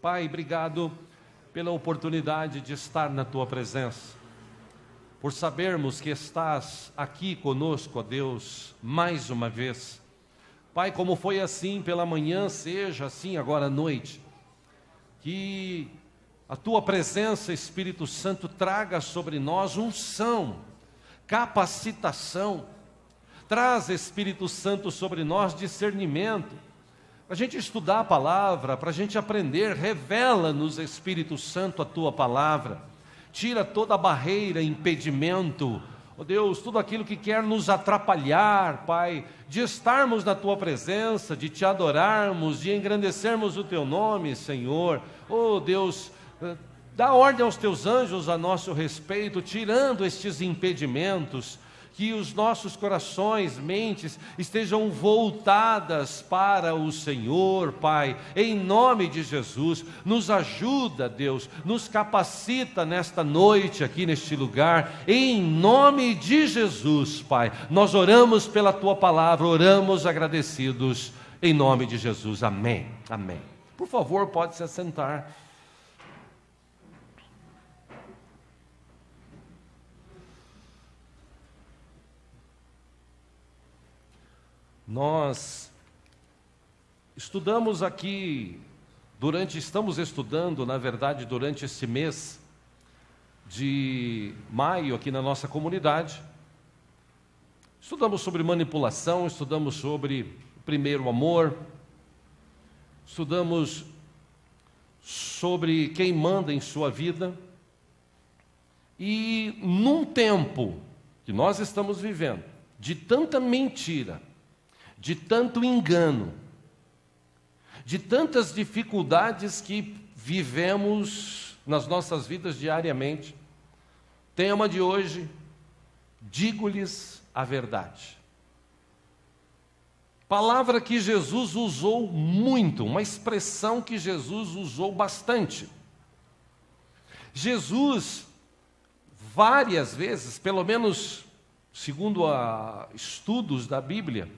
Pai, obrigado pela oportunidade de estar na Tua presença, por sabermos que estás aqui conosco, ó Deus, mais uma vez. Pai, como foi assim pela manhã, seja assim agora à noite. Que a Tua presença, Espírito Santo, traga sobre nós unção, capacitação. Traz, Espírito Santo, sobre nós discernimento. Para a gente estudar a palavra, para a gente aprender, revela-nos, Espírito Santo, a Tua palavra. Tira toda a barreira, impedimento, ó Deus, tudo aquilo que quer nos atrapalhar, Pai, de estarmos na Tua presença, de Te adorarmos, de engrandecermos o Teu nome, Senhor. Ó Deus, dá ordem aos Teus anjos a nosso respeito, tirando estes impedimentos, que os nossos corações, mentes, estejam voltadas para o Senhor, Pai, em nome de Jesus. Nos ajuda, Deus, nos capacita nesta noite, aqui neste lugar, em nome de Jesus, Pai. Nós oramos pela Tua palavra, oramos agradecidos, em nome de Jesus, amém, amém. Por favor, pode se assentar. Nós estudamos aqui, estamos estudando, na verdade, durante este mês de maio, aqui na nossa comunidade. Estudamos sobre manipulação, estudamos sobre o primeiro amor, estudamos sobre quem manda em sua vida. E num tempo que nós estamos vivendo, de tanta mentira, de tanto engano, de tantas dificuldades que vivemos nas nossas vidas diariamente. Tema de hoje: digo-lhes a verdade. Palavra que Jesus usou muito, uma expressão que Jesus usou bastante. Jesus, várias vezes, pelo menos segundo estudos da Bíblia,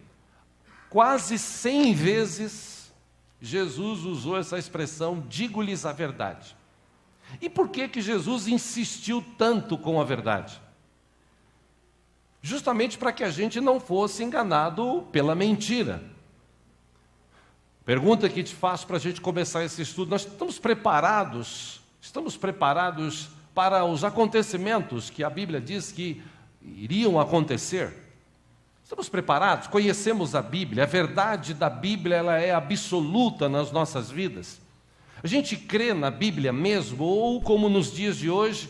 quase 100 vezes, Jesus usou essa expressão, digo-lhes a verdade. E por que Jesus insistiu tanto com a verdade? Justamente para que a gente não fosse enganado pela mentira. Pergunta que te faço para a gente começar esse estudo: nós estamos preparados para os acontecimentos que a Bíblia diz que iriam acontecer? Estamos preparados? Conhecemos a Bíblia? A verdade da Bíblia, ela é absoluta nas nossas vidas. A gente crê na Bíblia mesmo? Ou, como nos dias de hoje,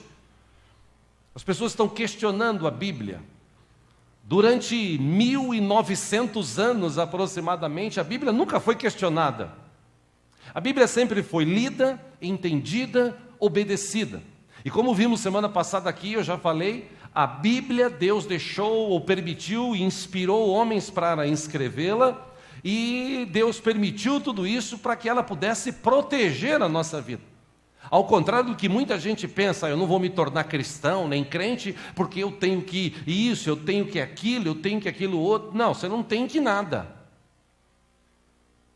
as pessoas estão questionando a Bíblia? Durante 1900 anos aproximadamente, a Bíblia nunca foi questionada. A Bíblia sempre foi lida, entendida, obedecida. E como vimos semana passada aqui, eu já falei, a Bíblia, Deus deixou ou permitiu e inspirou homens para escrevê-la, e Deus permitiu tudo isso para que ela pudesse proteger a nossa vida. Ao contrário do que muita gente pensa: eu não vou me tornar cristão, nem crente, porque eu tenho que isso, eu tenho que aquilo, eu tenho que aquilo outro. Não, você não tem que nada.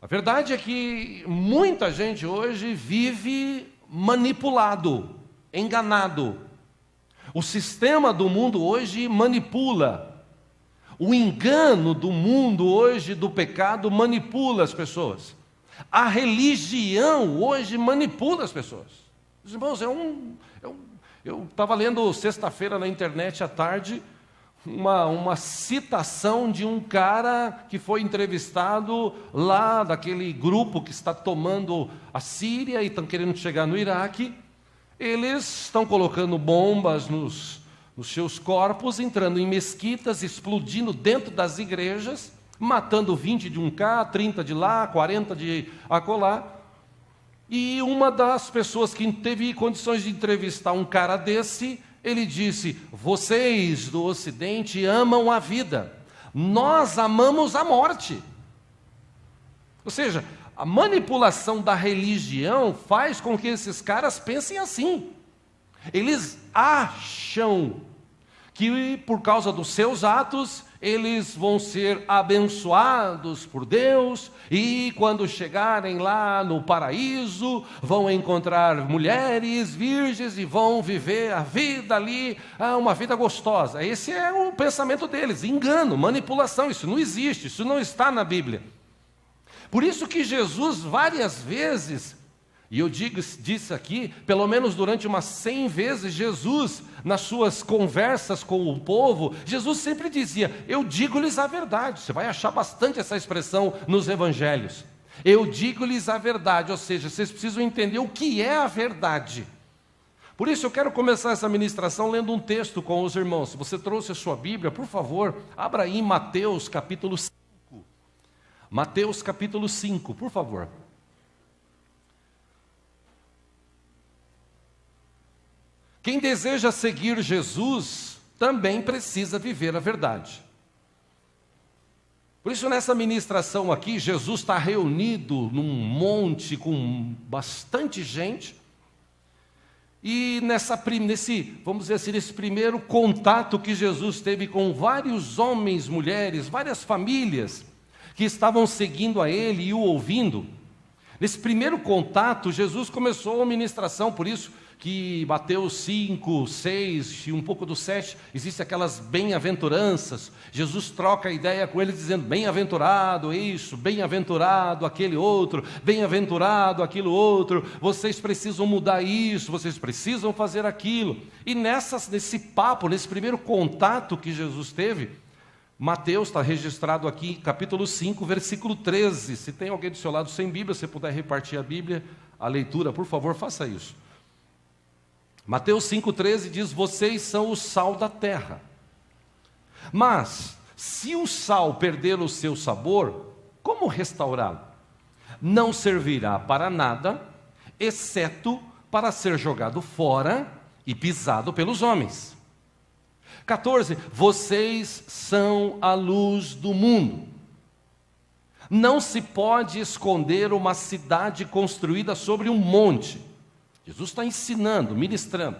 A verdade é que muita gente hoje vive manipulado, enganado. O sistema do mundo hoje manipula. O engano do mundo hoje, do pecado, manipula as pessoas. A religião hoje manipula as pessoas. Os irmãos, eu estava lendo sexta-feira na internet à tarde uma citação de um cara que foi entrevistado lá daquele grupo que está tomando a Síria e estão querendo chegar no Iraque. Eles estão colocando bombas nos seus corpos, entrando em mesquitas, explodindo dentro das igrejas, matando 20 de um cá, 30 de lá, 40 de acolá. E uma das pessoas que teve condições de entrevistar um cara desse, ele disse: vocês do Ocidente amam a vida, nós amamos a morte. Ou seja, a manipulação da religião faz com que esses caras pensem assim. Eles acham que por causa dos seus atos eles vão ser abençoados por Deus, e quando chegarem lá no paraíso, vão encontrar mulheres virgens e vão viver a vida ali, uma vida gostosa. Esse é o pensamento deles, engano, manipulação, isso não existe, isso não está na Bíblia. Por isso que Jesus várias vezes, e eu disse aqui, pelo menos durante umas 100 vezes, Jesus, nas suas conversas com o povo, Jesus sempre dizia: eu digo-lhes a verdade. Você vai achar bastante essa expressão nos evangelhos. Eu digo-lhes a verdade, ou seja, vocês precisam entender o que é a verdade. Por isso eu quero começar essa ministração lendo um texto com os irmãos. Se você trouxe a sua Bíblia, por favor, abra aí em Mateus capítulo 5. Mateus capítulo 5, por favor. Quem deseja seguir Jesus também precisa viver a verdade. Por isso, nessa ministração aqui, Jesus está reunido num monte com bastante gente. E vamos dizer assim, nesse primeiro contato que Jesus teve com vários homens, mulheres, várias famílias que estavam seguindo a Ele e o ouvindo, nesse primeiro contato, Jesus começou a ministração, por isso que Mateus 5, 6 e um pouco do 7, existem aquelas bem-aventuranças. Jesus troca a ideia com eles dizendo: bem-aventurado isso, bem-aventurado aquele outro, bem-aventurado aquilo outro, vocês precisam mudar isso, vocês precisam fazer aquilo. E nesse papo, nesse primeiro contato que Jesus teve, Mateus está registrado aqui, capítulo 5, versículo 13. Se tem alguém do seu lado sem Bíblia, se puder repartir a Bíblia, a leitura, por favor, faça isso. Mateus 5,13 diz: vocês são o sal da terra. Mas, se o sal perder o seu sabor, como restaurá-lo? Não servirá para nada, exceto para ser jogado fora e pisado pelos homens. 14, vocês são a luz do mundo. Não se pode esconder uma cidade construída sobre um monte. Jesus está ensinando, ministrando.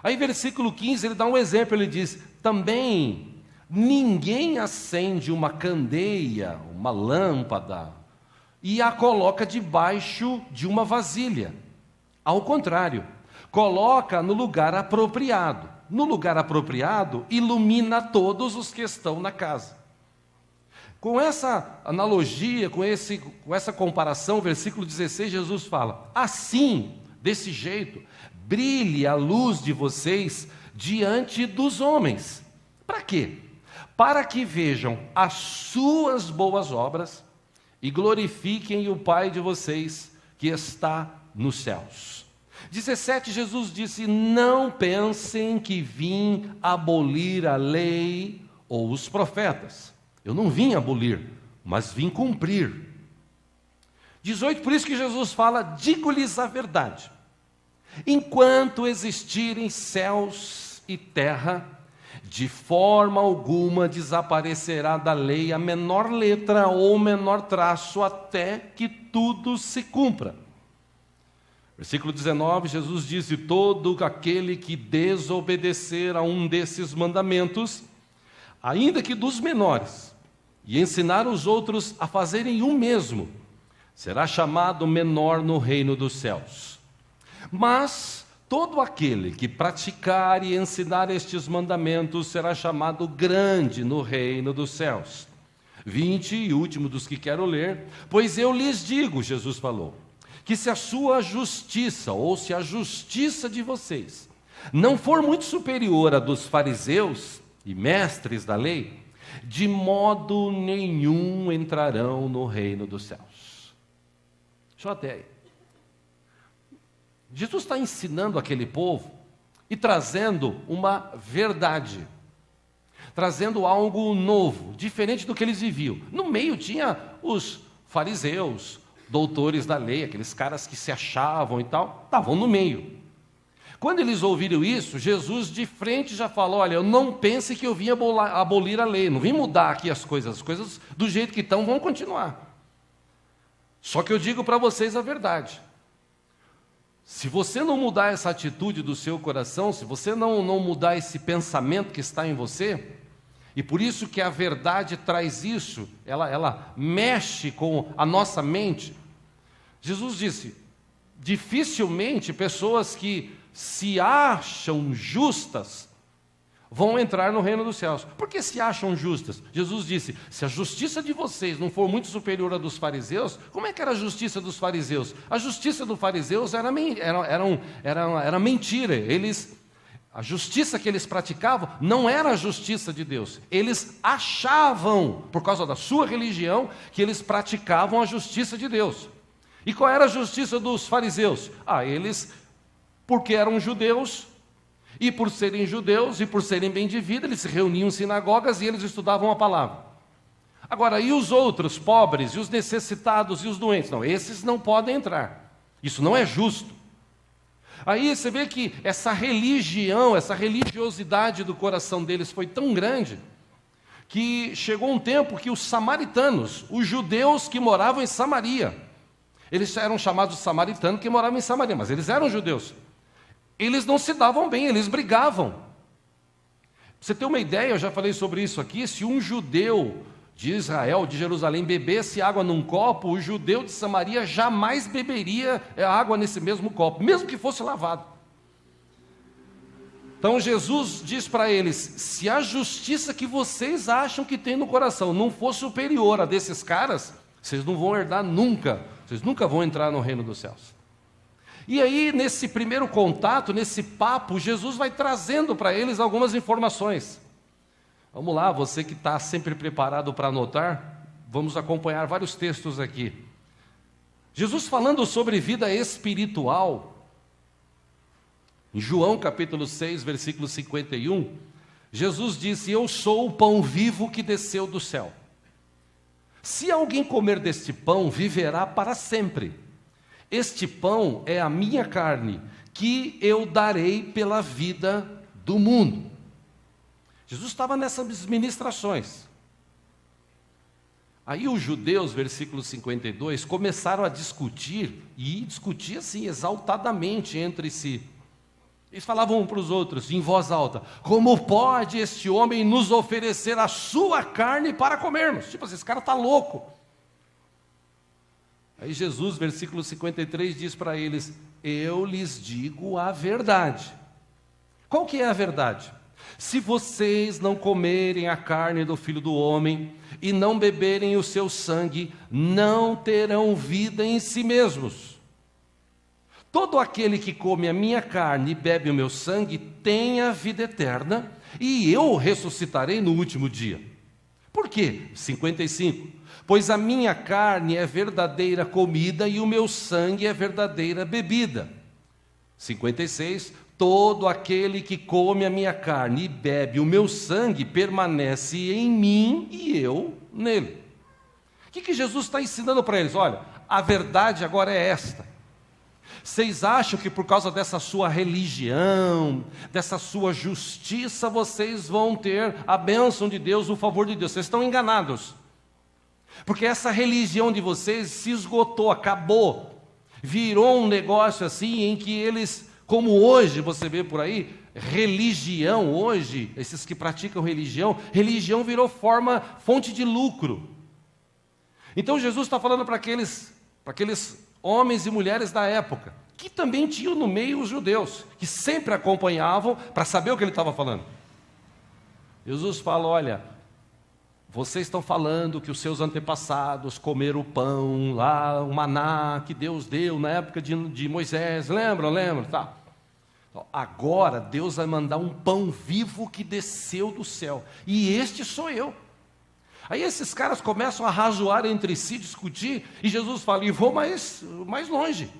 Aí versículo 15, ele dá um exemplo, ele diz: também ninguém acende uma candeia, uma lâmpada, e a coloca debaixo de uma vasilha. Ao contrário, coloca no lugar apropriado. No lugar apropriado, ilumina todos os que estão na casa. Com essa analogia, com essa comparação, versículo 16, Jesus fala: assim, desse jeito, brilhe a luz de vocês diante dos homens. Para quê? Para que vejam as suas boas obras e glorifiquem o Pai de vocês que está nos céus. 17, Jesus disse: não pensem que vim abolir a lei ou os profetas. Eu não vim abolir, mas vim cumprir. 18, por isso que Jesus fala: digo-lhes a verdade. Enquanto existirem céus e terra, de forma alguma desaparecerá da lei a menor letra ou menor traço, até que tudo se cumpra. Versículo 19, Jesus disse: todo aquele que desobedecer a um desses mandamentos, ainda que dos menores, e ensinar os outros a fazerem o mesmo, será chamado menor no reino dos céus. Mas todo aquele que praticar e ensinar estes mandamentos será chamado grande no reino dos céus. 20, e último dos que quero ler: pois eu lhes digo, Jesus falou, que se a sua justiça, ou se a justiça de vocês, não for muito superior à dos fariseus e mestres da lei, de modo nenhum entrarão no reino dos céus. Deixa eu até aí. Jesus está ensinando aquele povo e trazendo uma verdade, trazendo algo novo, diferente do que eles viviam. No meio tinha os fariseus, doutores da lei, aqueles caras que se achavam e tal, estavam no meio. Quando eles ouviram isso, Jesus de frente já falou: olha, eu não pense que eu vim abolir a lei, não vim mudar aqui as coisas do jeito que estão vão continuar. Só que eu digo para vocês a verdade. Se você não mudar essa atitude do seu coração, se você não mudar esse pensamento que está em você, E por isso que a verdade traz isso, ela mexe com a nossa mente. Jesus disse, dificilmente pessoas que se acham justas vão entrar no reino dos céus. Por que se acham justas? Jesus disse, se a justiça de vocês não for muito superior à dos fariseus, como é que era a justiça dos fariseus? A justiça dos fariseus era mentira. A justiça que eles praticavam não era a justiça de Deus. Eles achavam, por causa da sua religião, que eles praticavam a justiça de Deus. E qual era a justiça dos fariseus? Eles, porque eram judeus, e por serem judeus, e por serem bem de vida, eles se reuniam em sinagogas e eles estudavam a palavra. Agora, e os outros, pobres, e os necessitados, e os doentes? Não, esses não podem entrar. Isso não é justo. Aí você vê que essa religião, essa religiosidade do coração deles foi tão grande, que chegou um tempo que os samaritanos, os judeus que moravam em Samaria, eles eram chamados de samaritanos que moravam em Samaria, mas eles eram judeus. Eles não se davam bem, eles brigavam. Pra você ter uma ideia, eu já falei sobre isso aqui, se um judeu de Israel, de Jerusalém, bebesse água num copo, o judeu de Samaria jamais beberia água nesse mesmo copo, mesmo que fosse lavado. Então Jesus diz para eles, se a justiça que vocês acham que tem no coração não for superior a desses caras, vocês não vão herdar nunca, vocês nunca vão entrar no reino dos céus. E aí, nesse primeiro contato, nesse papo, Jesus vai trazendo para eles algumas informações. Vamos lá, você que está sempre preparado para anotar, vamos acompanhar vários textos aqui. Jesus falando sobre vida espiritual, em João capítulo 6, versículo 51, Jesus disse, eu sou o pão vivo que desceu do céu. Se alguém comer deste pão, viverá para sempre. Este pão é a minha carne, que eu darei pela vida do mundo. Jesus estava nessas ministrações. Aí os judeus, versículo 52, começaram a discutir, e discutir assim, exaltadamente entre si. Eles falavam um para os outros, em voz alta, como pode este homem nos oferecer a sua carne para comermos? Tipo assim, esse cara está louco. Aí Jesus, versículo 53, diz para eles, eu lhes digo a verdade. Qual que é a verdade? Se vocês não comerem a carne do Filho do Homem e não beberem o seu sangue, não terão vida em si mesmos. Todo aquele que come a minha carne e bebe o meu sangue tem a vida eterna, e eu ressuscitarei no último dia. Por quê? 55. Pois a minha carne é verdadeira comida e o meu sangue é verdadeira bebida. 56. Todo aquele que come a minha carne e bebe o meu sangue permanece em mim e eu nele. O que Jesus está ensinando para eles? Olha, a verdade agora é esta. Vocês acham que por causa dessa sua religião, dessa sua justiça, vocês vão ter a bênção de Deus, o favor de Deus. Vocês estão enganados. Porque essa religião de vocês se esgotou, acabou. Virou um negócio assim em que eles, como hoje você vê por aí, religião hoje, esses que praticam religião virou fonte de lucro. Então Jesus está falando para aqueles homens e mulheres da época, que também tinham no meio os judeus, que sempre acompanhavam para saber o que ele estava falando. Jesus fala, olha, vocês estão falando que os seus antepassados comeram o pão lá, o maná que Deus deu na época de Moisés, lembram? Tá. Então, agora Deus vai mandar um pão vivo que desceu do céu, e este sou eu. Aí esses caras começam a razoar entre si, discutir, e Jesus fala, e vou mais longe.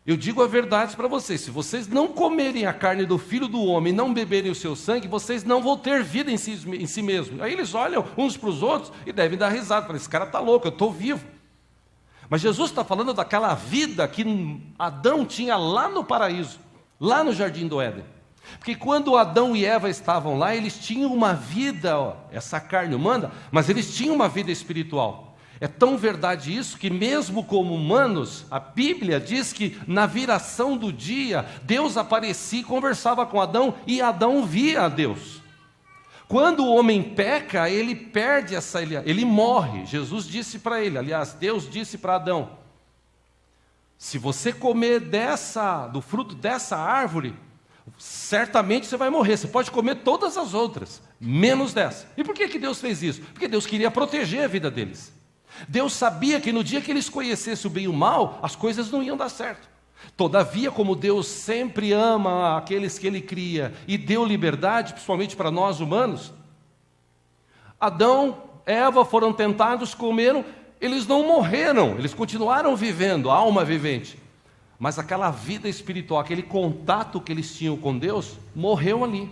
Eu digo a verdade para vocês, se vocês não comerem a carne do Filho do Homem, não beberem o seu sangue, vocês não vão ter vida em si mesmos. Aí eles olham uns para os outros e devem dar risada, falam, esse cara está louco, eu estou vivo. Mas Jesus está falando daquela vida que Adão tinha lá no paraíso, lá no jardim do Éden. Porque quando Adão e Eva estavam lá, eles tinham uma vida, essa carne humana, mas eles tinham uma vida espiritual. É tão verdade isso que mesmo como humanos, a Bíblia diz que na viração do dia, Deus aparecia e conversava com Adão, e Adão via a Deus. Quando o homem peca, ele perde ele morre. Jesus disse para ele, aliás, Deus disse para Adão: se você comer do fruto dessa árvore, certamente você vai morrer. Você pode comer todas as outras, menos dessa. E por que Deus fez isso? Porque Deus queria proteger a vida deles. Deus sabia que no dia que eles conhecessem o bem e o mal, as coisas não iam dar certo. Todavia, como Deus sempre ama aqueles que Ele cria e deu liberdade, principalmente para nós humanos, Adão, Eva foram tentados, comeram, eles não morreram, eles continuaram vivendo, a alma vivente. Mas aquela vida espiritual, aquele contato que eles tinham com Deus, morreu ali.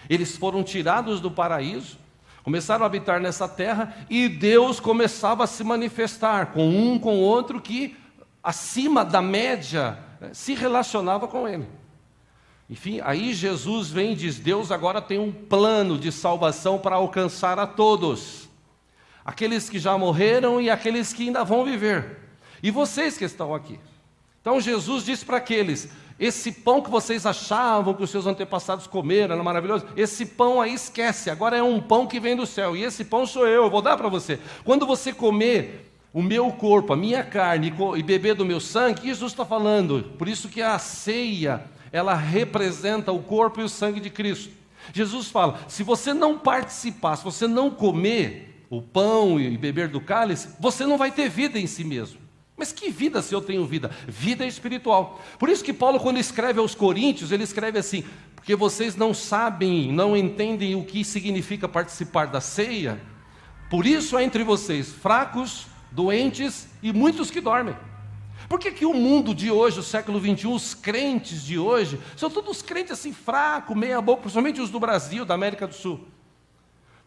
Eles foram tirados do paraíso, começaram a habitar nessa terra, e Deus começava a se manifestar com um, com outro, que acima da média se relacionava com ele. Enfim, aí Jesus vem e diz: Deus agora tem um plano de salvação para alcançar a todos, aqueles que já morreram e aqueles que ainda vão viver, e vocês que estão aqui. Então Jesus disse para aqueles: esse pão que vocês achavam que os seus antepassados comeram, era maravilhoso, esse pão aí esquece, agora é um pão que vem do céu, e esse pão sou eu vou dar para você. Quando você comer o meu corpo, a minha carne, e beber do meu sangue, Jesus está falando. Por isso que a ceia, ela representa o corpo e o sangue de Cristo. Jesus fala: se você não participar, se você não comer o pão e beber do cálice, você não vai ter vida em si mesmo. Mas que vida se eu tenho vida? Vida espiritual. Por isso que Paulo, quando escreve aos Coríntios, ele escreve assim: porque vocês não sabem, não entendem o que significa participar da ceia, por isso há entre vocês fracos, doentes e muitos que dormem. Por que o mundo de hoje, o século 21, os crentes de hoje, são todos crentes assim fracos, meia boca, principalmente os do Brasil, da América do Sul?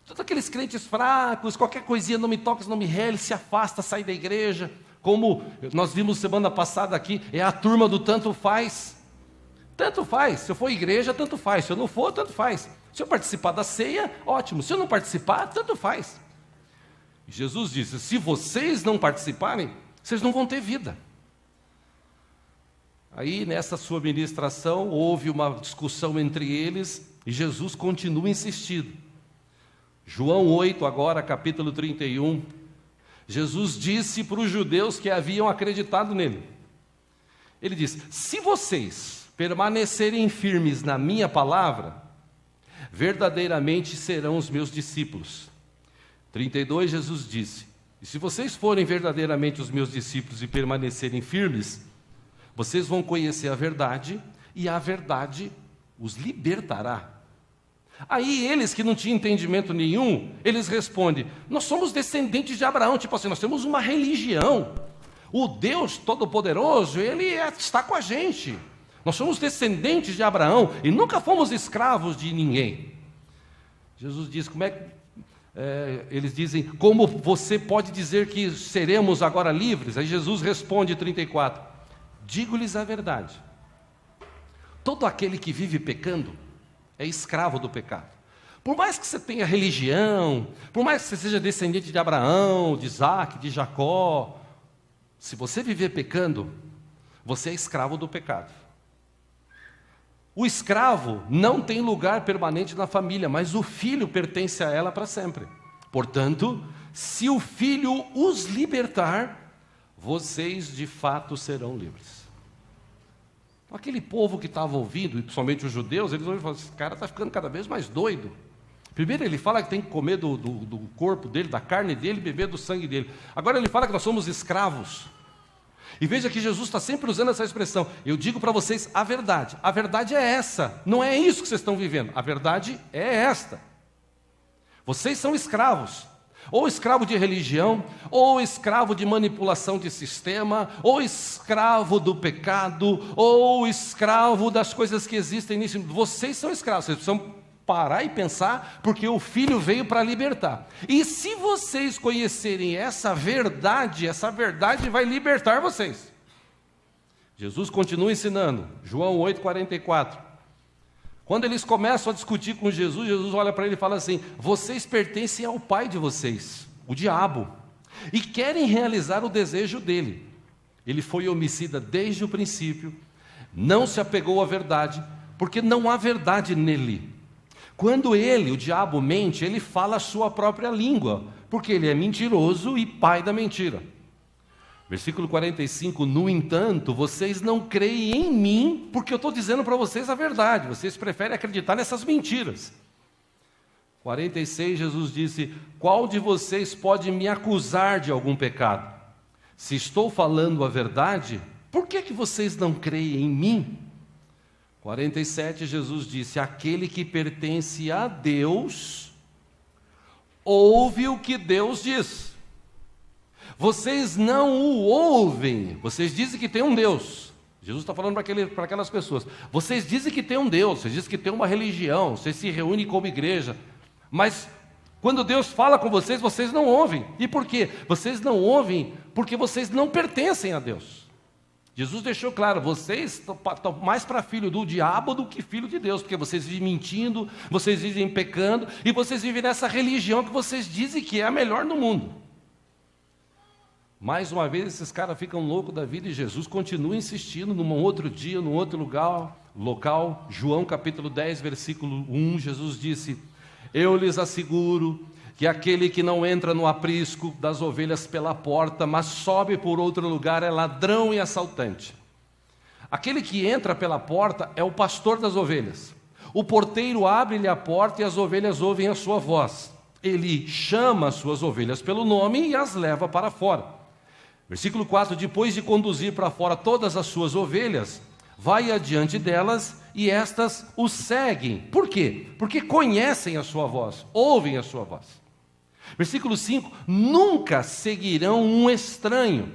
Todos aqueles crentes fracos, qualquer coisinha não me toca, não me rele, se afasta, sai da igreja. Como nós vimos semana passada aqui, é a turma do tanto faz. Tanto faz, se eu for igreja, tanto faz, se eu não for, tanto faz. Se eu participar da ceia, ótimo, se eu não participar, tanto faz. Jesus disse: se vocês não participarem, vocês não vão ter vida. Aí nessa sua ministração houve uma discussão entre eles, e Jesus continua insistindo. João 8 agora, capítulo 31, Jesus disse para os judeus que haviam acreditado nele. Ele disse: se vocês permanecerem firmes na minha palavra, verdadeiramente serão os meus discípulos. 32, Jesus disse: e se vocês forem verdadeiramente os meus discípulos e permanecerem firmes, vocês vão conhecer a verdade, e a verdade os libertará. Aí eles que não tinham entendimento nenhum, eles respondem: nós somos descendentes de Abraão, tipo assim, nós temos uma religião, o Deus Todo-Poderoso, Ele está com a gente, nós somos descendentes de Abraão, e nunca fomos escravos de ninguém. Jesus diz: como é que... eles dizem: como você pode dizer que seremos agora livres? Aí Jesus responde, 34, digo-lhes a verdade, todo aquele que vive pecando é escravo do pecado. Por mais que você tenha religião, por mais que você seja descendente de Abraão, de Isaac, de Jacó, se você viver pecando, você é escravo do pecado. O escravo não tem lugar permanente na família, mas o filho pertence a ela para sempre. Portanto, se o filho os libertar, vocês de fato serão livres. Aquele povo que estava ouvindo, e principalmente os judeus, eles ouviram e falaram: esse cara está ficando cada vez mais doido. Primeiro ele fala que tem que comer do corpo dele, da carne dele, e beber do sangue dele. Agora ele fala que nós somos escravos. E veja que Jesus está sempre usando essa expressão: eu digo para vocês a verdade. A verdade é essa, não é isso que vocês estão vivendo. A verdade é esta. Vocês são escravos. Ou escravo de religião, ou escravo de manipulação de sistema, ou escravo do pecado, ou escravo das coisas que existem nisso. Vocês são escravos, vocês precisam parar e pensar, porque o Filho veio para libertar. E se vocês conhecerem essa verdade vai libertar vocês. Jesus continua ensinando, João 8,44. Quando eles começam a discutir com Jesus, Jesus olha para ele e fala assim: vocês pertencem ao pai de vocês, o diabo, e querem realizar o desejo dele. Ele foi homicida desde o princípio, não se apegou à verdade, porque não há verdade nele. Quando o diabo mente, ele fala a sua própria língua, porque ele é mentiroso e pai da mentira. Versículo 45, no entanto, vocês não creem em mim, porque eu estou dizendo para vocês a verdade, vocês preferem acreditar nessas mentiras. 46, Jesus disse, qual de vocês pode me acusar de algum pecado? Se estou falando a verdade, por que vocês não creem em mim? 47, Jesus disse, aquele que pertence a Deus, ouve o que Deus diz. Vocês não o ouvem, vocês dizem que tem um Deus. Jesus está falando para aquelas pessoas. Vocês dizem que tem um Deus, vocês dizem que tem uma religião, vocês se reúnem como igreja. Mas quando Deus fala com vocês, vocês não ouvem. E por quê? Vocês não ouvem porque vocês não pertencem a Deus. Jesus deixou claro, vocês estão mais para filho do diabo do que filho de Deus, porque vocês vivem mentindo, vocês vivem pecando, e vocês vivem nessa religião que vocês dizem que é a melhor no mundo. Mais uma vez, esses caras ficam loucos da vida e Jesus continua insistindo num outro dia, num outro local. João capítulo 10, versículo 1, Jesus disse, eu lhes asseguro que aquele que não entra no aprisco das ovelhas pela porta, mas sobe por outro lugar, é ladrão e assaltante. Aquele que entra pela porta é o pastor das ovelhas. O porteiro abre-lhe a porta e as ovelhas ouvem a sua voz. Ele chama as suas ovelhas pelo nome e as leva para fora. Versículo 4, depois de conduzir para fora todas as suas ovelhas, vai adiante delas e estas o seguem. Por quê? Porque conhecem a sua voz, ouvem a sua voz. Versículo 5, nunca seguirão um estranho.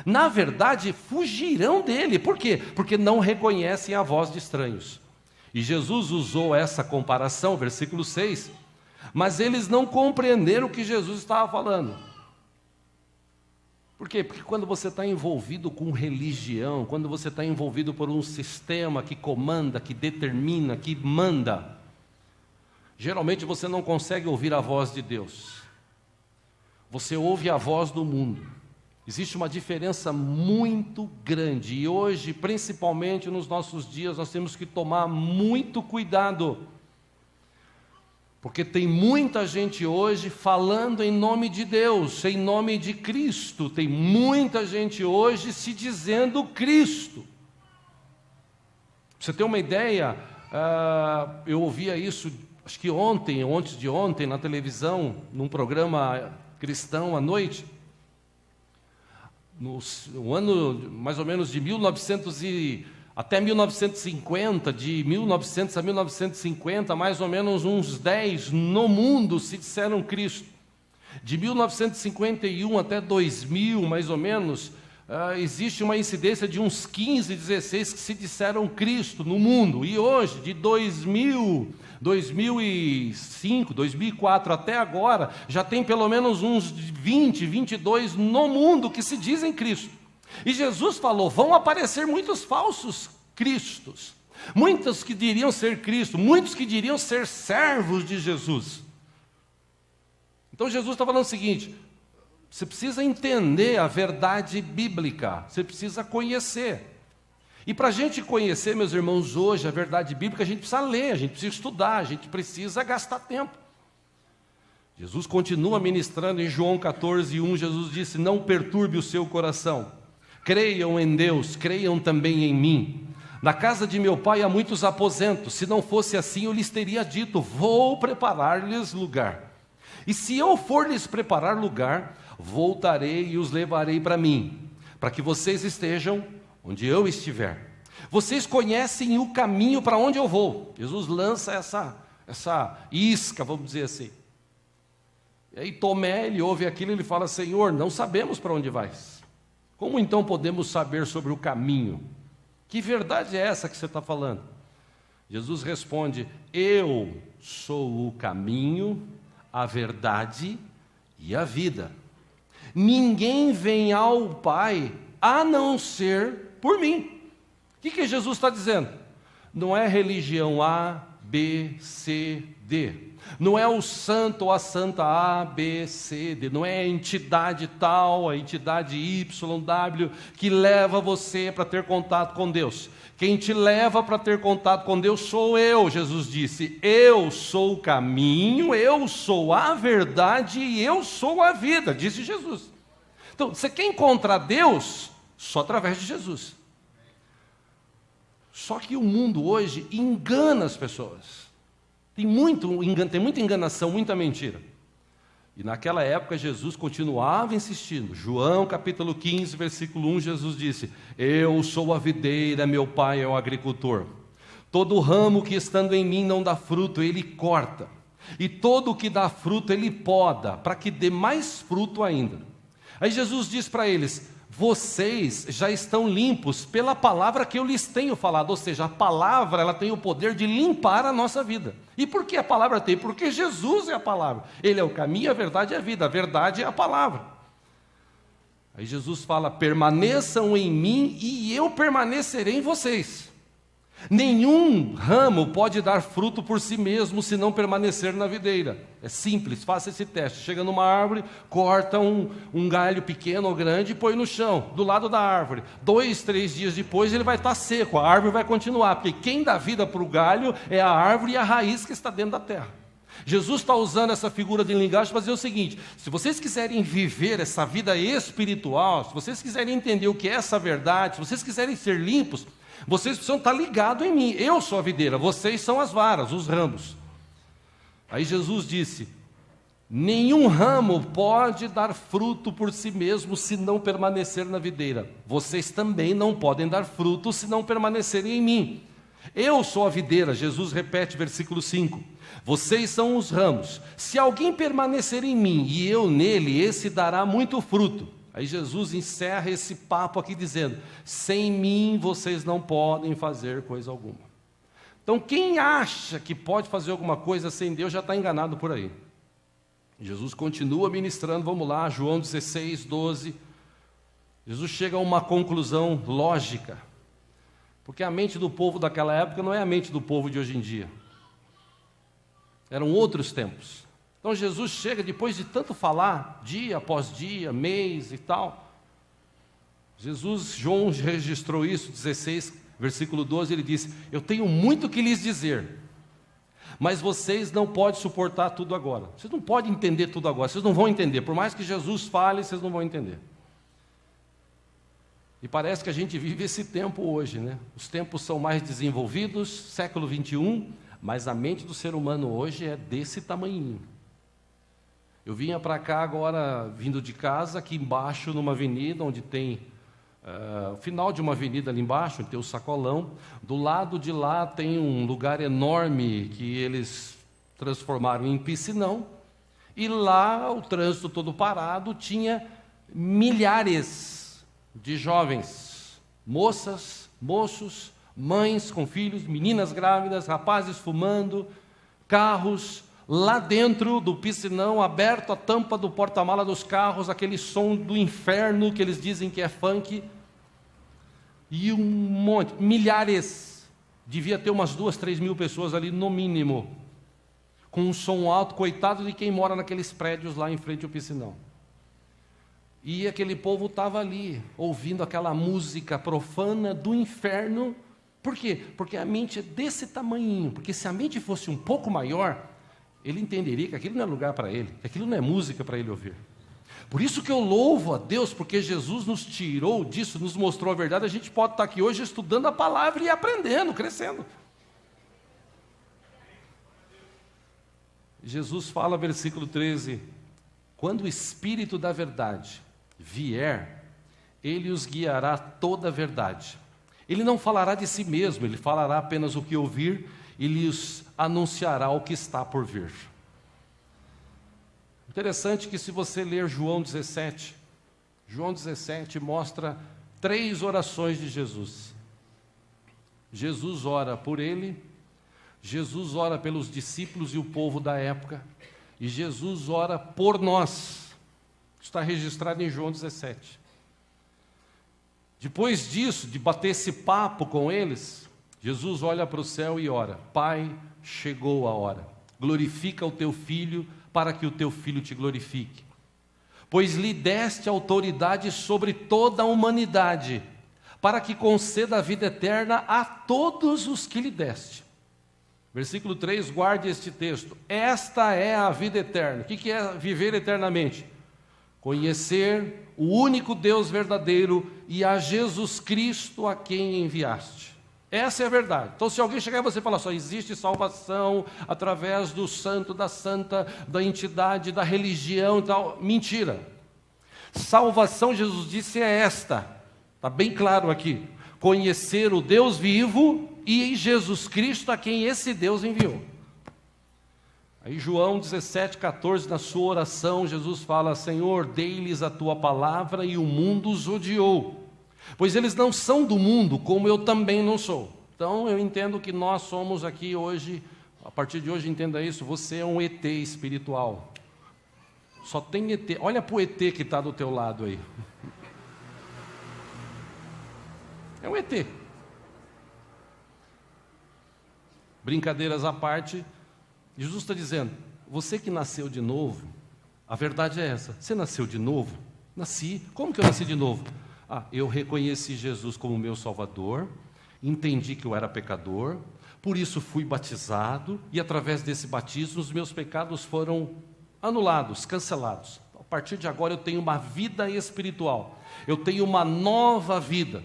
Na verdade, fugirão dele. Por quê? Porque não reconhecem a voz de estranhos. E Jesus usou essa comparação, versículo 6, mas eles não compreenderam o que Jesus estava falando. Por quê? Porque quando você está envolvido com religião, quando você está envolvido por um sistema que comanda, que determina, que manda, geralmente você não consegue ouvir a voz de Deus. Você ouve a voz do mundo. Existe uma diferença muito grande e hoje, principalmente nos nossos dias, nós temos que tomar muito cuidado. Porque tem muita gente hoje falando em nome de Deus, em nome de Cristo. Tem muita gente hoje se dizendo Cristo. Pra você ter uma ideia, eu ouvia isso, acho que ontem, ou antes de ontem, na televisão, num programa cristão à noite. No ano mais ou menos de 1900 até 1950, de 1900 a 1950, mais ou menos uns 10 no mundo se disseram Cristo. De 1951 até 2000, mais ou menos, existe uma incidência de uns 15, 16 que se disseram Cristo no mundo. E hoje, de 2000, 2005, 2004 até agora, já tem pelo menos uns 20, 22 no mundo que se dizem Cristo. E Jesus falou, vão aparecer muitos falsos cristos, muitos que diriam ser Cristo, muitos que diriam ser servos de Jesus. Então Jesus está falando o seguinte, você precisa entender a verdade bíblica, você precisa conhecer. E para a gente conhecer, meus irmãos, hoje a verdade bíblica, a gente precisa ler, a gente precisa estudar, a gente precisa gastar tempo. Jesus continua ministrando em João 14, 1, Jesus disse, não perturbe o seu coração. Creiam em Deus, creiam também em mim. Na casa de meu pai há muitos aposentos, se não fosse assim eu lhes teria dito, vou preparar-lhes lugar. E se eu for lhes preparar lugar, voltarei e os levarei para mim, para que vocês estejam onde eu estiver. Vocês conhecem o caminho para onde eu vou. Jesus lança essa isca, vamos dizer assim. E aí Tomé, ele ouve aquilo e ele fala, Senhor, não sabemos para onde vais. Como então podemos saber sobre o caminho? Que verdade é essa que você está falando? Jesus responde, eu sou o caminho, a verdade e a vida. Ninguém vem ao Pai a não ser por mim. O que Jesus está dizendo? Não é religião A, B, C, D. Não é o santo ou a santa A, B, C, D. Não é a entidade tal, a entidade Y, W, que leva você para ter contato com Deus. Quem te leva para ter contato com Deus sou eu, Jesus disse. Eu sou o caminho, eu sou a verdade e eu sou a vida, disse Jesus. Então, você quer encontrar Deus só através de Jesus. Só que o mundo hoje engana as pessoas. Tem muita enganação, muita mentira. E naquela época Jesus continuava insistindo. João capítulo 15, versículo 1, Jesus disse: eu sou a videira, meu pai é o agricultor. Todo ramo que estando em mim não dá fruto, ele corta. E todo o que dá fruto, ele poda, para que dê mais fruto ainda. Aí Jesus diz para eles: vocês já estão limpos pela palavra que eu lhes tenho falado. Ou seja, a palavra, ela tem o poder de limpar a nossa vida. E por que a palavra tem? Porque Jesus é a palavra. Ele é o caminho, a verdade e a vida. A verdade é a palavra. Aí Jesus fala: permaneçam em mim e eu permanecerei em vocês. Nenhum ramo pode dar fruto por si mesmo se não permanecer na videira. É simples, faça esse teste. Chega numa árvore, corta um galho pequeno ou grande e põe no chão, do lado da árvore. 2, 3 dias depois ele vai estar seco, a árvore vai continuar, porque quem dá vida para o galho é a árvore e a raiz que está dentro da terra. Jesus está usando essa figura de linguagem para dizer o seguinte: se vocês quiserem viver essa vida espiritual, se vocês quiserem entender o que é essa verdade, se vocês quiserem ser limpos, vocês precisam estar ligados em mim. Eu sou a videira, vocês são as varas, os ramos. Aí Jesus disse: nenhum ramo pode dar fruto por si mesmo se não permanecer na videira. Vocês também não podem dar fruto se não permanecerem em mim. Eu sou a videira, Jesus repete, versículo 5. Vocês são os ramos. Se alguém permanecer em mim e eu nele, esse dará muito fruto. Aí Jesus encerra esse papo aqui dizendo: sem mim vocês não podem fazer coisa alguma. Então quem acha que pode fazer alguma coisa sem Deus já está enganado por aí. Jesus continua ministrando, vamos lá, João 16, 12. Jesus chega a uma conclusão lógica. Porque a mente do povo daquela época não é a mente do povo de hoje em dia. Eram outros tempos. Então Jesus chega, depois de tanto falar, dia após dia, mês e tal. João registrou isso, 16, versículo 12, ele disse: eu tenho muito que lhes dizer, mas vocês não podem suportar tudo agora. Vocês não podem entender tudo agora, vocês não vão entender. Por mais que Jesus fale, vocês não vão entender. E parece que a gente vive esse tempo hoje, né? Os tempos são mais desenvolvidos, século 21, mas a mente do ser humano hoje é desse tamanhinho. Eu vinha para cá agora, vindo de casa, aqui embaixo, numa avenida, onde tem, o final de uma avenida ali embaixo, onde tem o sacolão. Do lado de lá tem um lugar enorme que eles transformaram em piscinão. E lá, o trânsito todo parado, tinha milhares de jovens, moças, moços, mães com filhos, meninas grávidas, rapazes fumando, carros. Lá dentro do piscinão, aberto a tampa do porta-mala dos carros, aquele som do inferno que eles dizem que é funk, e um monte, milhares, devia ter umas 2, 3 mil pessoas ali no mínimo, com um som alto, coitado de quem mora naqueles prédios lá em frente ao piscinão. E aquele povo estava ali, ouvindo aquela música profana do inferno. Por quê? Porque a mente é desse tamanhinho, porque se a mente fosse um pouco maior, ele entenderia que aquilo não é lugar para ele, que aquilo não é música para ele ouvir. Por isso que eu louvo a Deus, porque Jesus nos tirou disso, nos mostrou a verdade. A gente pode estar aqui hoje estudando a palavra e aprendendo, crescendo. Jesus fala, versículo 13: quando o Espírito da verdade vier, ele os guiará toda a verdade. Ele não falará de si mesmo, ele falará apenas o que ouvir e lhes anunciará o que está por vir. Interessante que se você ler João 17 mostra 3 orações de Jesus. Jesus ora por ele, Jesus ora pelos discípulos e o povo da época, e Jesus ora por nós. Está registrado em João 17. Depois disso, de bater esse papo com eles, Jesus olha para o céu e ora: Pai, chegou a hora. glorifica o teu Filho, para que o teu Filho te glorifique. Pois lhe deste autoridade sobre toda a humanidade, para que conceda a vida eterna a todos os que lhe deste. Versículo 3, guarde este texto. Esta é a vida eterna. O que é viver eternamente? Conhecer o único Deus verdadeiro e a Jesus Cristo a quem enviaste. Essa é a verdade. Então, se alguém chegar e você falar só existe salvação através do santo, da santa, da entidade, da religião e tal, mentira. Salvação, Jesus disse, é esta. Está bem claro aqui. Conhecer o Deus vivo e Jesus Cristo a quem esse Deus enviou. Aí João 17,14, na sua oração, Jesus fala, Senhor, dei-lhes a tua palavra e o mundo os odiou. Pois eles não são do mundo, como eu também não sou. Então eu entendo que nós somos aqui hoje, a partir de hoje entenda isso, você é um ET espiritual. Só tem ET, olha para o ET que está do teu lado aí. É um ET. Brincadeiras à parte, Jesus está dizendo, você que nasceu de novo, a verdade é essa, você nasceu de novo? Nasci, como que eu nasci de novo? Eu reconheci Jesus como meu Salvador, entendi que eu era pecador, por isso fui batizado, e através desse batismo os meus pecados foram anulados, cancelados. A partir de agora eu tenho uma vida espiritual, eu tenho uma nova vida.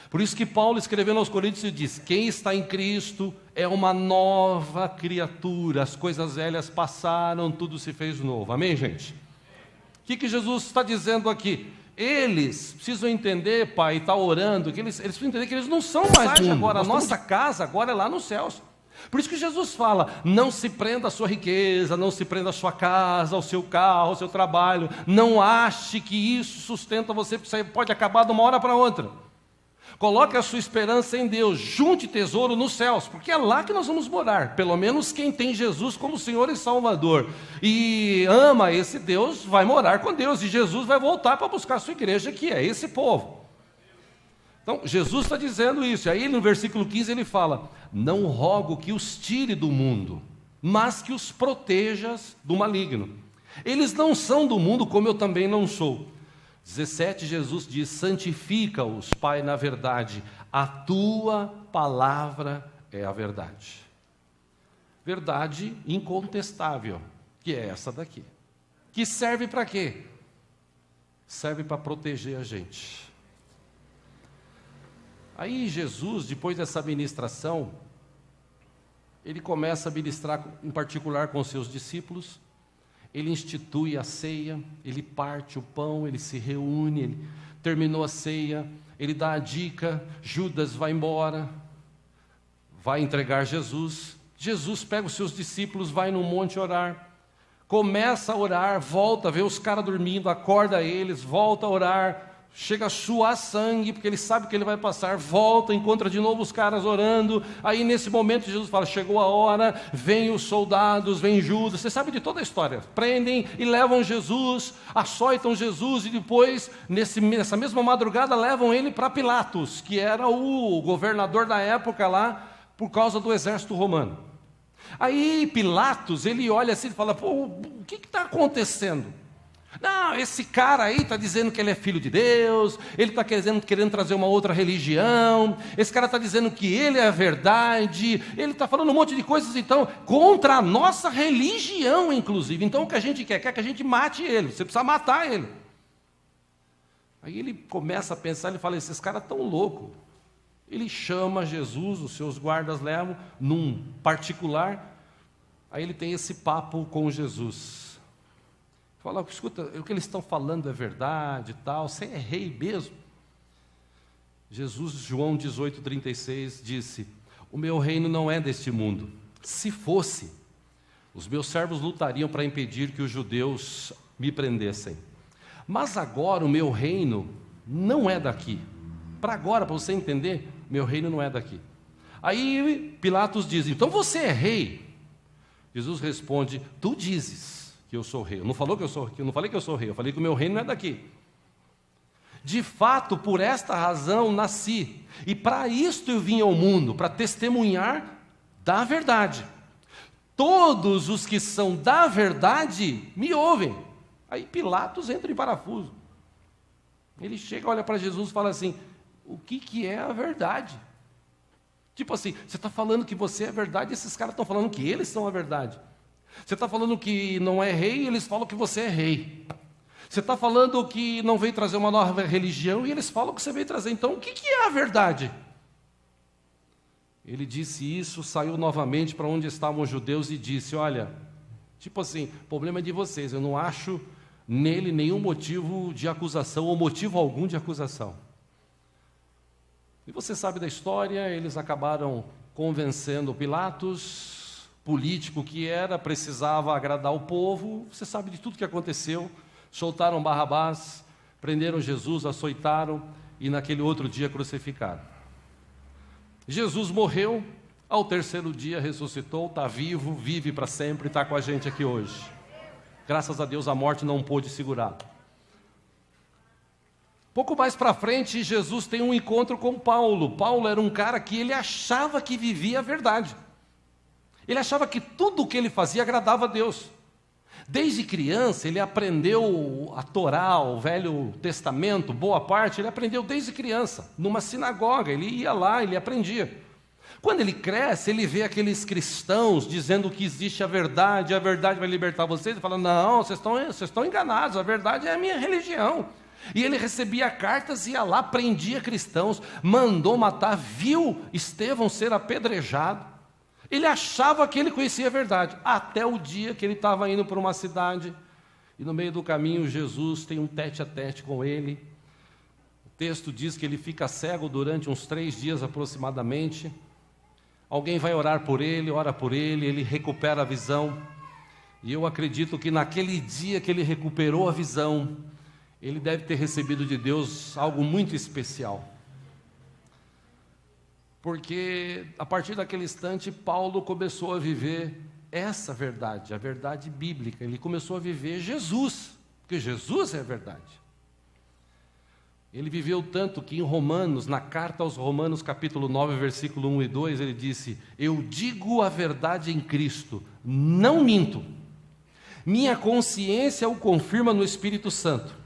Por isso que Paulo, escrevendo aos Coríntios, diz, quem está em Cristo é uma nova criatura, as coisas velhas passaram, tudo se fez novo. Amém, gente? O que Jesus está dizendo aqui? Eles precisam entender, pai, está orando, que eles precisam entender que eles não são mais mundo. Agora, a nossa casa agora é lá nos céus. Por isso que Jesus fala, não se prenda à sua riqueza, não se prenda à sua casa, ao seu carro, ao seu trabalho. Não ache que isso sustenta você, porque você pode acabar de uma hora para outra. Coloque a sua esperança em Deus, junte tesouro nos céus, porque é lá que nós vamos morar. Pelo menos quem tem Jesus como Senhor e Salvador e ama esse Deus, vai morar com Deus, e Jesus vai voltar para buscar a sua igreja, que é esse povo. Então, Jesus está dizendo isso, e aí no versículo 15 ele fala, não rogo que os tire do mundo, mas que os protejas do maligno. Eles não são do mundo, como eu também não sou. 17, Jesus diz, santifica-os, Pai, na verdade, a tua palavra é a verdade. Verdade incontestável, que é essa daqui. Que serve para quê? Serve para proteger a gente. Aí Jesus, depois dessa ministração, ele começa a ministrar em particular com os seus discípulos. Ele institui a ceia, ele parte o pão, ele se reúne, ele terminou a ceia, ele dá a dica, Judas vai embora, vai entregar Jesus. Jesus pega os seus discípulos, vai no monte orar, começa a orar, volta, vê os caras dormindo, acorda eles, volta a orar, chega a suar sangue, porque ele sabe que ele vai passar, volta, encontra de novo os caras orando. Aí nesse momento Jesus fala, chegou a hora, vem os soldados, vem Judas, você sabe de toda a história, prendem e levam Jesus, açoitam Jesus, e depois, nessa mesma madrugada, levam ele para Pilatos, que era o governador da época lá, por causa do exército romano. Aí Pilatos, ele olha assim e fala, o que está acontecendo? Não, esse cara aí está dizendo que ele é filho de Deus, ele está querendo trazer uma outra religião, esse cara está dizendo que ele é a verdade, ele está falando um monte de coisas, então, contra a nossa religião, inclusive. Então, o que a gente quer que a gente mate ele, você precisa matar ele. Aí ele começa a pensar, ele fala, esses caras estão loucos. Ele chama Jesus, os seus guardas levam, num particular, aí ele tem esse papo com Jesus. Fala, escuta, o que eles estão falando é verdade e tal, você é rei mesmo? Jesus, João 18,36, disse, o meu reino não é deste mundo. Se fosse, os meus servos lutariam para impedir que os judeus me prendessem. Mas agora o meu reino não é daqui. Para agora, para você entender, meu reino não é daqui. Aí Pilatos diz, então você é rei? Jesus responde, tu dizes que eu sou rei. Eu não falei que eu sou rei, eu falei que o meu reino não é daqui. De fato, por esta razão nasci, e para isto eu vim ao mundo, para testemunhar da verdade. todos os que são da verdade me ouvem. Aí Pilatos entra em parafuso. Ele chega, olha para Jesus e fala assim: o que é a verdade? Tipo assim, você está falando que você é verdade, esses caras estão falando que eles são a verdade. Você está falando que não é rei, eles falam que você é rei. Você está falando que não veio trazer uma nova religião, e eles falam que você veio trazer. Então, o que é a verdade? Ele disse isso, saiu novamente para onde estavam os judeus e disse: olha, tipo assim, o problema é de vocês, eu não acho nele nenhum motivo de acusação, ou motivo algum de acusação. E você sabe da história, eles acabaram convencendo Pilatos, político que era, precisava agradar o povo, você sabe de tudo que aconteceu, soltaram Barrabás, prenderam Jesus, açoitaram e naquele outro dia crucificaram. Jesus morreu, ao terceiro dia ressuscitou, está vivo, vive para sempre, está com a gente aqui hoje. Graças a Deus a morte não pôde segurar. Pouco mais para frente, Jesus tem um encontro com Paulo. Paulo era um cara que ele achava que vivia a verdade. Ele achava que tudo o que ele fazia agradava a Deus. Desde criança, ele aprendeu a Torá, o Velho Testamento, boa parte, ele aprendeu desde criança. Numa sinagoga, ele ia lá, ele aprendia. Quando ele cresce, ele vê aqueles cristãos dizendo que existe a verdade vai libertar vocês. Ele fala: não, vocês estão enganados, a verdade é a minha religião. E ele recebia cartas, ia lá, prendia cristãos, mandou matar, viu Estevão ser apedrejado. Ele achava que ele conhecia a verdade, até o dia que ele estava indo para uma cidade, e no meio do caminho Jesus tem um tete-a-tete com ele. O texto diz que ele fica cego durante uns 3 dias aproximadamente. Alguém vai orar por ele, ora por ele, ele recupera a visão. E eu acredito que naquele dia que ele recuperou a visão, ele deve ter recebido de Deus algo muito especial. Porque a partir daquele instante, Paulo começou a viver essa verdade, a verdade bíblica. Ele começou a viver Jesus, porque Jesus é a verdade. Ele viveu tanto que em Romanos, na carta aos Romanos, capítulo 9, versículo 1 e 2, ele disse: eu digo a verdade em Cristo, não minto. Minha consciência o confirma no Espírito Santo.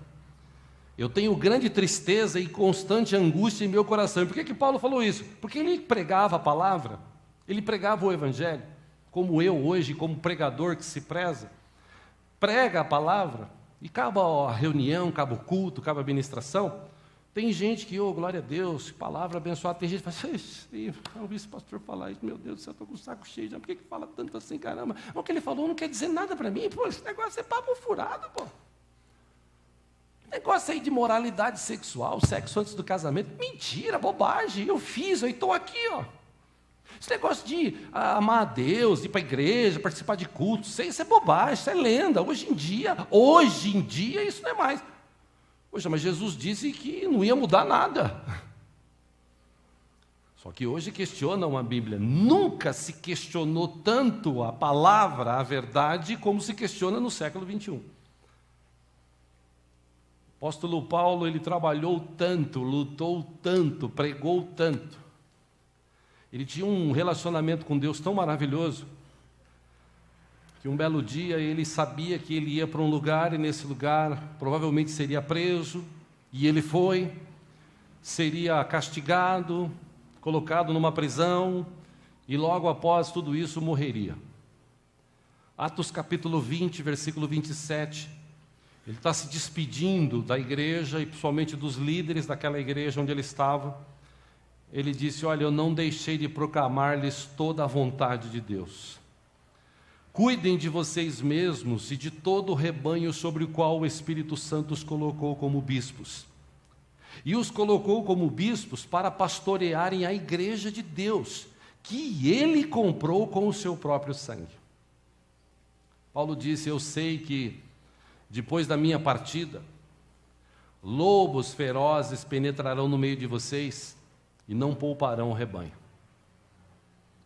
Eu tenho grande tristeza e constante angústia em meu coração. Por que Paulo falou isso? Porque ele pregava a palavra, ele pregava o Evangelho, como eu hoje, como pregador que se preza, prega a palavra, e acaba a reunião, acaba o culto, acaba a ministração. Tem gente que, glória a Deus, palavra abençoada. Tem gente que fala: eu ouvi esse pastor falar isso, meu Deus do céu, estou com o saco cheio já. Por que fala tanto assim, caramba? O que ele falou não quer dizer nada para mim. Pô, esse negócio é papo furado, pô. Negócio aí de moralidade sexual, sexo antes do casamento, mentira, bobagem, eu fiz, eu estou aqui, ó. Esse negócio de amar a Deus, de ir para a igreja, participar de cultos, isso é bobagem, isso é lenda. Hoje em dia, isso não é mais. Poxa, mas Jesus disse que não ia mudar nada. Só que hoje questionam a Bíblia. Nunca se questionou tanto a palavra, a verdade, como se questiona no século 21. O apóstolo Paulo, ele trabalhou tanto, lutou tanto, pregou tanto. Ele tinha um relacionamento com Deus tão maravilhoso, que um belo dia ele sabia que ele ia para um lugar, e nesse lugar provavelmente seria preso, e ele foi, seria castigado, colocado numa prisão, e logo após tudo isso morreria. Atos capítulo 20, versículo 27, ele está se despedindo da igreja, e principalmente dos líderes daquela igreja onde ele estava. Ele disse: olha, eu não deixei de proclamar-lhes toda a vontade de Deus. Cuidem de vocês mesmos e de todo o rebanho sobre o qual o Espírito Santo os colocou como bispos. E os colocou como bispos para pastorearem a igreja de Deus, que ele comprou com o seu próprio sangue. Paulo disse: eu sei que depois da minha partida, lobos ferozes penetrarão no meio de vocês e não pouparão o rebanho.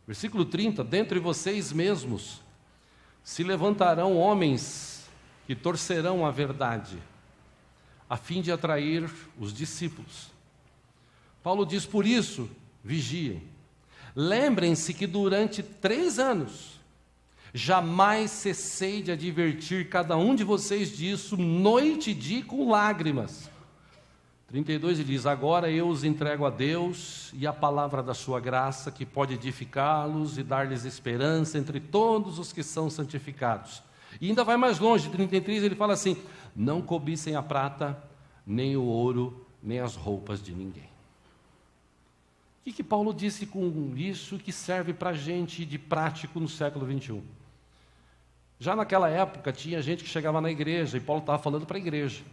Versículo 30, dentre vocês mesmos se levantarão homens que torcerão a verdade, a fim de atrair os discípulos. Paulo diz: por isso, vigiem. Lembrem-se que durante 3 anos Jamais cessei de advertir cada um de vocês disso, noite e dia com lágrimas. 32 ele diz, agora eu os entrego a Deus e a palavra da sua graça, que pode edificá-los e dar-lhes esperança entre todos os que são santificados. E ainda vai mais longe, 33 ele fala assim, não cobicem a prata, nem o ouro, nem as roupas de ninguém. O que Paulo disse com isso que serve para a gente de prático no século 21? Já naquela época tinha gente que chegava na igreja, e Paulo estava falando para a igreja,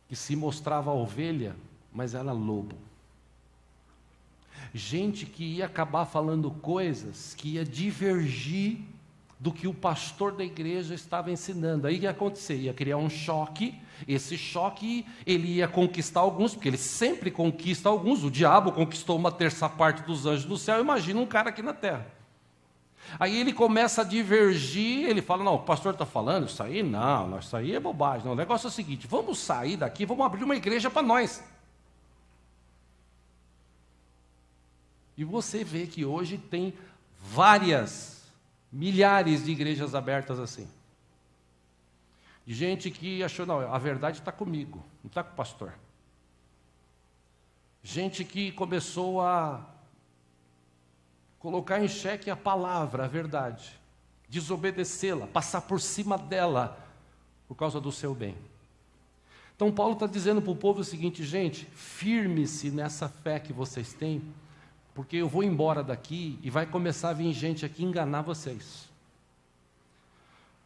que se mostrava ovelha, mas era lobo. Gente que ia acabar falando coisas que ia divergir do que o pastor da igreja estava ensinando. Aí o que ia acontecer? Ia criar um choque, esse choque ele ia conquistar alguns, porque ele sempre conquista alguns, o diabo conquistou 1/3 dos anjos do céu, imagina um cara aqui na terra. Aí ele começa a divergir, ele fala, não, o pastor está falando, isso aí não, isso aí é bobagem, não, o negócio é o seguinte, vamos sair daqui, vamos abrir uma igreja para nós. E você vê que hoje tem milhares de igrejas abertas assim. De gente que achou, não, a verdade está comigo, não está com o pastor. Gente que começou a colocar em xeque a palavra, a verdade, desobedecê-la, passar por cima dela, por causa do seu bem. Então Paulo está dizendo para o povo o seguinte, gente, firme-se nessa fé que vocês têm, porque eu vou embora daqui e vai começar a vir gente aqui enganar vocês.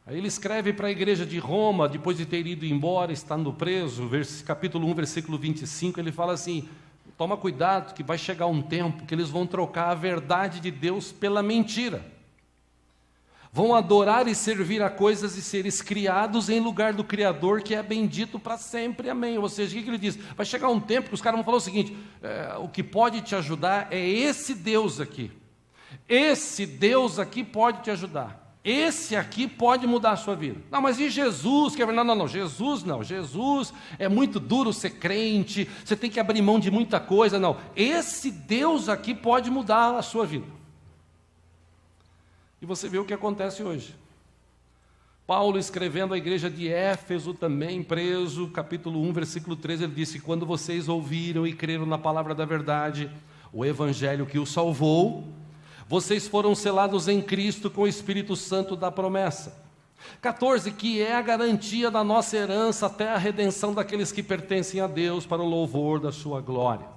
Aí ele escreve para a igreja de Roma, depois de ter ido embora, estando preso, capítulo 1, versículo 25, ele fala assim, toma cuidado que vai chegar um tempo que eles vão trocar a verdade de Deus pela mentira. Vão adorar e servir a coisas e seres criados em lugar do Criador, que é bendito para sempre, amém. Ou seja, o que ele diz? Vai chegar um tempo que os caras vão falar o seguinte, o que pode te ajudar é esse Deus aqui. Esse Deus aqui pode te ajudar. Esse aqui pode mudar a sua vida. Não, mas e Jesus? Não, Jesus não. Jesus é muito duro ser crente, você tem que abrir mão de muita coisa. Não, esse Deus aqui pode mudar a sua vida. E você vê o que acontece hoje. Paulo escrevendo à igreja de Éfeso, também preso, capítulo 1, versículo 13, ele disse, quando vocês ouviram e creram na palavra da verdade, o evangelho que o salvou, vocês foram selados em Cristo com o Espírito Santo da promessa. 14, que é a garantia da nossa herança até a redenção daqueles que pertencem a Deus para o louvor da sua glória.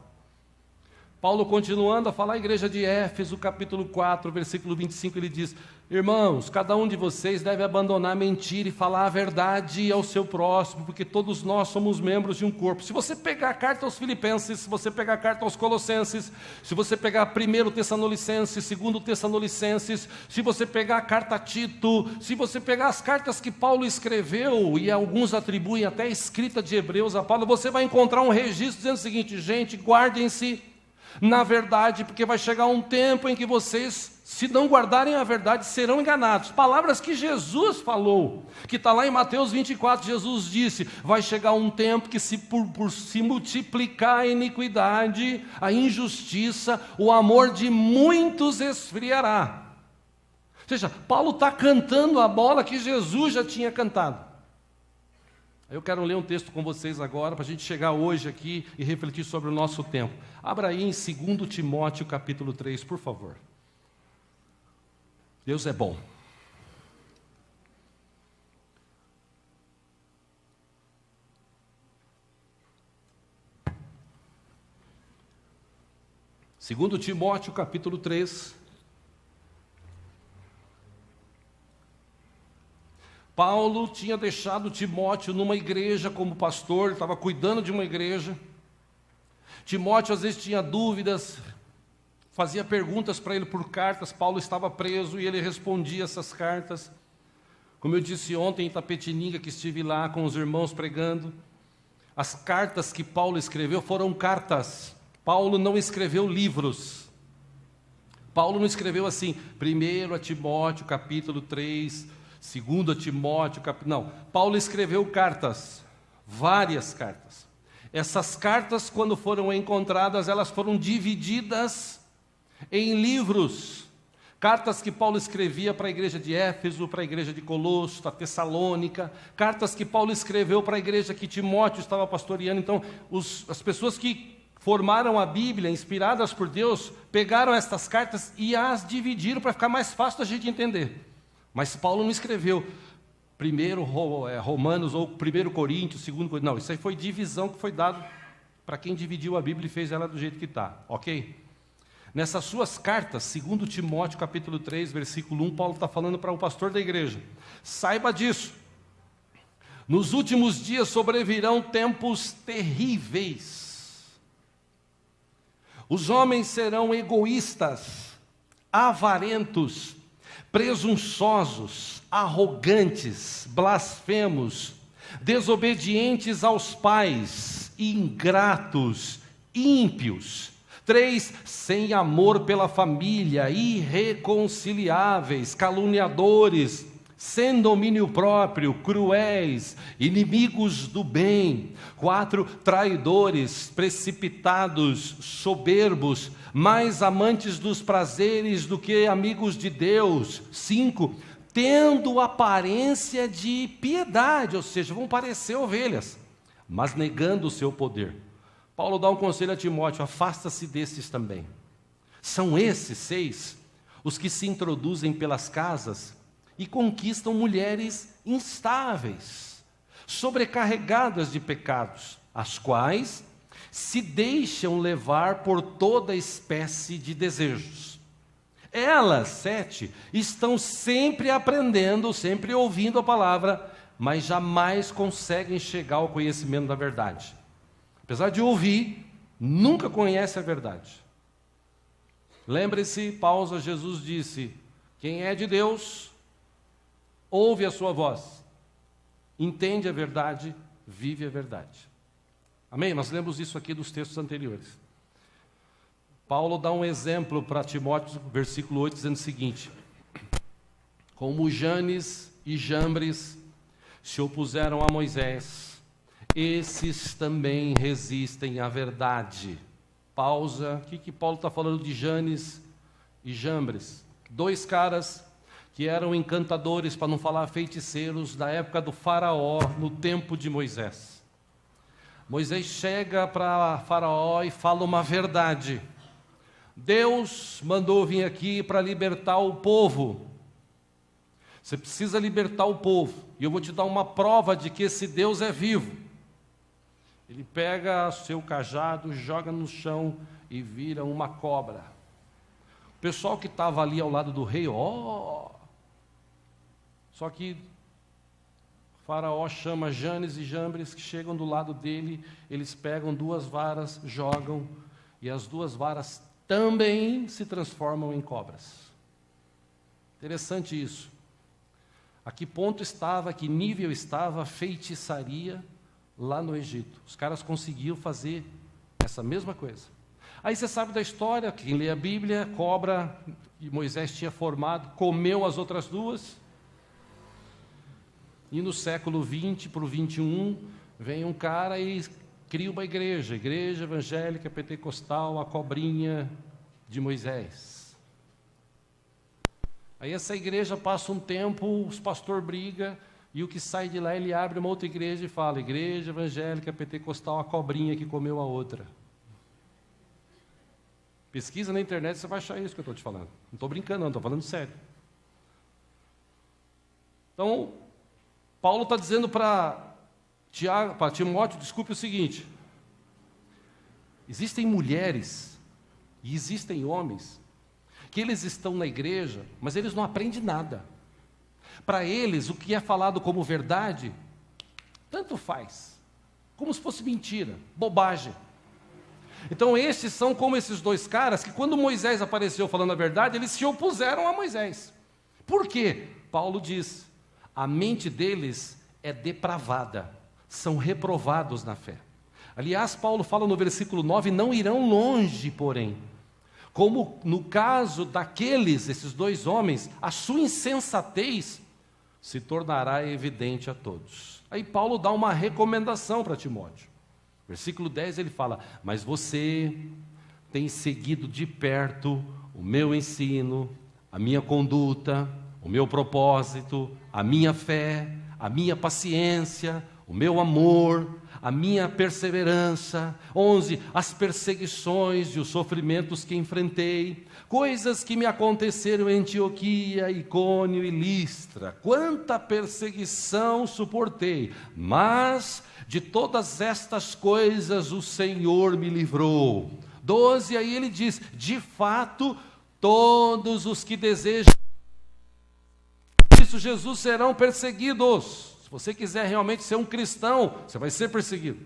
Paulo continuando a falar à igreja de Éfeso, capítulo 4, versículo 25, ele diz, irmãos, cada um de vocês deve abandonar a mentira e falar a verdade ao seu próximo, porque todos nós somos membros de um corpo. Se você pegar a carta aos Filipenses, se você pegar a carta aos Colossenses, se você pegar 1 Tessalonicenses, 2 Tessalonicenses, se você pegar a carta a Tito, se você pegar as cartas que Paulo escreveu, e alguns atribuem até a escrita de Hebreus a Paulo, você vai encontrar um registro dizendo o seguinte, gente, guardem-se na verdade, porque vai chegar um tempo em que vocês, se não guardarem a verdade, serão enganados. Palavras que Jesus falou, que está lá em Mateus 24, Jesus disse, vai chegar um tempo que por se multiplicar a iniquidade, a injustiça, o amor de muitos esfriará. Ou seja, Paulo está cantando a bola que Jesus já tinha cantado. Eu quero ler um texto com vocês agora, para a gente chegar hoje aqui e refletir sobre o nosso tempo. Abra aí em 2 Timóteo, capítulo 3, por favor. Deus é bom. Segundo Timóteo, capítulo 3. Paulo tinha deixado Timóteo numa igreja como pastor, ele estava cuidando de uma igreja. Timóteo às vezes tinha dúvidas, fazia perguntas para ele por cartas, Paulo estava preso e ele respondia essas cartas. Como eu disse ontem em Itapetininga, que estive lá com os irmãos pregando, as cartas que Paulo escreveu foram cartas. Paulo não escreveu livros. Paulo não escreveu assim, 1 Timóteo capítulo 3, 2 Timóteo, não. Paulo escreveu cartas, várias cartas. Essas cartas, quando foram encontradas, elas foram divididas em livros. Cartas que Paulo escrevia para a igreja de Éfeso, para a igreja de Colosso, para Tessalônica, cartas que Paulo escreveu para a igreja que Timóteo estava pastoreando. Então, as pessoas que formaram a Bíblia, inspiradas por Deus, pegaram estas cartas e as dividiram para ficar mais fácil da gente entender. Mas Paulo não escreveu primeiro Romanos ou primeiro Coríntios, segundo Coríntios. Não, isso aí foi divisão que foi dado para quem dividiu a Bíblia e fez ela do jeito que está, ok? Nessas suas cartas, segundo Timóteo capítulo 3, versículo 1, Paulo está falando para o pastor da igreja: saiba disso, nos últimos dias sobrevirão tempos terríveis. Os homens serão egoístas, avarentos, presunçosos, arrogantes, blasfemos, desobedientes aos pais, ingratos, ímpios. 3, sem amor pela família, irreconciliáveis, caluniadores, sem domínio próprio, cruéis, inimigos do bem. 4, traidores, precipitados, soberbos, mais amantes dos prazeres do que amigos de Deus. 5, tendo aparência de piedade, ou seja, vão parecer ovelhas, mas negando o seu poder. Paulo dá um conselho a Timóteo: afasta-se desses também. São esses 6 os que se introduzem pelas casas e conquistam mulheres instáveis, sobrecarregadas de pecados, as quais se deixam levar por toda espécie de desejos. Elas, 7, estão sempre aprendendo, sempre ouvindo a palavra, mas jamais conseguem chegar ao conhecimento da verdade. Apesar de ouvir, nunca conhece a verdade. Lembre-se, pausa, Jesus disse: quem é de Deus, ouve a sua voz, entende a verdade, vive a verdade. Amém? Nós lemos isso aqui dos textos anteriores. Paulo dá um exemplo para Timóteo, versículo 8, dizendo o seguinte: como Janes e Jambres se opuseram a Moisés, esses também resistem à verdade. Pausa. O que Paulo está falando de Janes e Jambres? 2 caras que eram encantadores, para não falar feiticeiros, da época do faraó, no tempo de Moisés. Moisés chega para faraó e fala uma verdade: Deus mandou vir aqui para libertar o povo. Você precisa libertar o povo, e eu vou te dar uma prova de que esse Deus é vivo. Ele pega seu cajado, joga no chão e vira uma cobra. O pessoal que estava ali ao lado do rei, só que o faraó chama Janes e Jambres, que chegam do lado dele, eles pegam 2 varas, jogam, e as 2 varas também se transformam em cobras. Interessante isso. A que ponto estava, a que nível estava a feitiçaria lá no Egito? Os caras conseguiam fazer essa mesma coisa. Aí você sabe da história, quem lê a Bíblia, cobra que Moisés tinha formado, comeu as outras 2. E no século 20 para o 21, vem um cara e cria uma igreja evangélica pentecostal, a cobrinha de Moisés. Aí essa igreja passa um tempo, os pastores brigam, e o que sai de lá, ele abre uma outra igreja e fala: igreja evangélica pentecostal, a cobrinha que comeu a outra. Pesquisa na internet, você vai achar isso que eu estou te falando. Não estou brincando não, estou falando sério. Então, Paulo está dizendo para Timóteo, desculpe, o seguinte: existem mulheres e existem homens que eles estão na igreja, mas eles não aprendem nada. Para eles, o que é falado como verdade, tanto faz, como se fosse mentira, bobagem. Então esses são como esses 2 caras, que quando Moisés apareceu falando a verdade, eles se opuseram a Moisés. Por quê? Paulo diz: a mente deles é depravada, são reprovados na fé. Aliás, Paulo fala no versículo 9, não irão longe, porém. Como no caso daqueles, esses 2 homens, a sua insensatez se tornará evidente a todos. Aí Paulo dá uma recomendação para Timóteo. Versículo 10 ele fala: mas você tem seguido de perto o meu ensino, a minha conduta, o meu propósito, a minha fé, a minha paciência, o meu amor, a minha perseverança. 11, as perseguições e os sofrimentos que enfrentei, coisas que me aconteceram em Antioquia, Icônio e Listra. Quanta perseguição suportei, mas de todas estas coisas o Senhor me livrou. 12, aí ele diz, de fato, todos os que desejam Cristo Jesus serão perseguidos. Se você quiser realmente ser um cristão, você vai ser perseguido.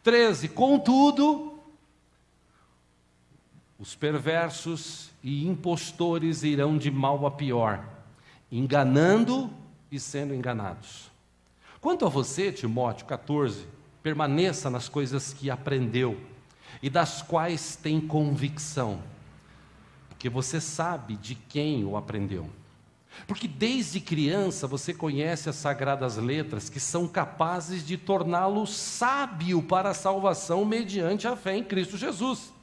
13, contudo, os perversos e impostores irão de mal a pior, enganando e sendo enganados. Quanto a você, Timóteo 14, permaneça nas coisas que aprendeu e das quais tem convicção, porque você sabe de quem o aprendeu. Porque desde criança você conhece as sagradas letras que são capazes de torná-lo sábio para a salvação mediante a fé em Cristo Jesus.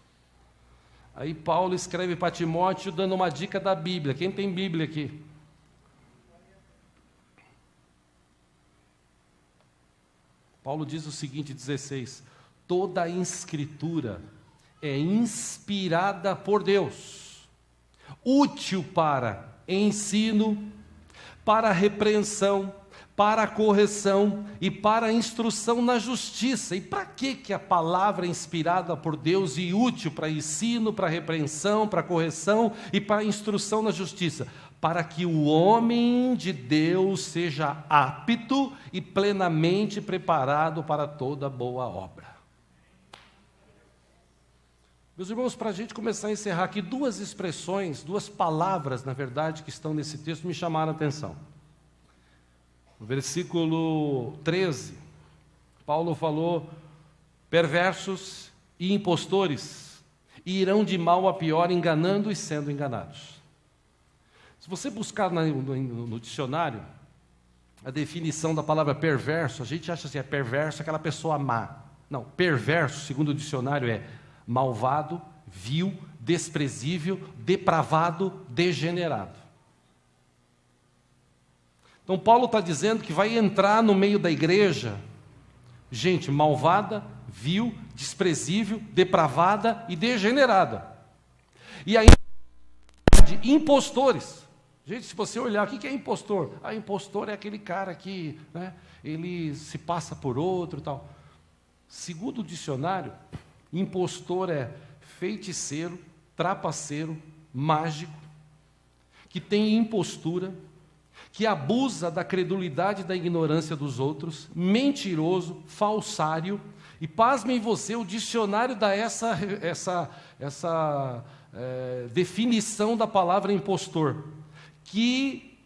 Aí Paulo escreve para Timóteo dando uma dica da Bíblia. Quem tem Bíblia aqui? Paulo diz o seguinte, 16: toda a Escritura é inspirada por Deus, útil para ensino, para repreensão, para correção e para instrução na justiça. E para que a palavra é inspirada por Deus e útil para ensino, para repreensão, para correção e para instrução na justiça? Para que o homem de Deus seja apto e plenamente preparado para toda boa obra. Meus irmãos, para a gente começar a encerrar aqui, duas expressões, duas palavras, na verdade, que estão nesse texto me chamaram a atenção. No versículo 13, Paulo falou, perversos e impostores irão de mal a pior, enganando e sendo enganados. Se você buscar no dicionário a definição da palavra perverso, a gente acha assim, é perverso aquela pessoa má. Não, perverso, segundo o dicionário, é malvado, vil, desprezível, depravado, degenerado. Então Paulo está dizendo que vai entrar no meio da igreja gente malvada, vil, desprezível, depravada e degenerada. E ainda de impostores. Gente, se você olhar, o que é impostor? Impostor é aquele cara que, né, ele se passa por outro e tal. Segundo o dicionário, impostor é feiticeiro, trapaceiro, mágico, que tem impostura, que abusa da credulidade e da ignorância dos outros, mentiroso, falsário. E pasmem você, o dicionário dá essa definição da palavra impostor, que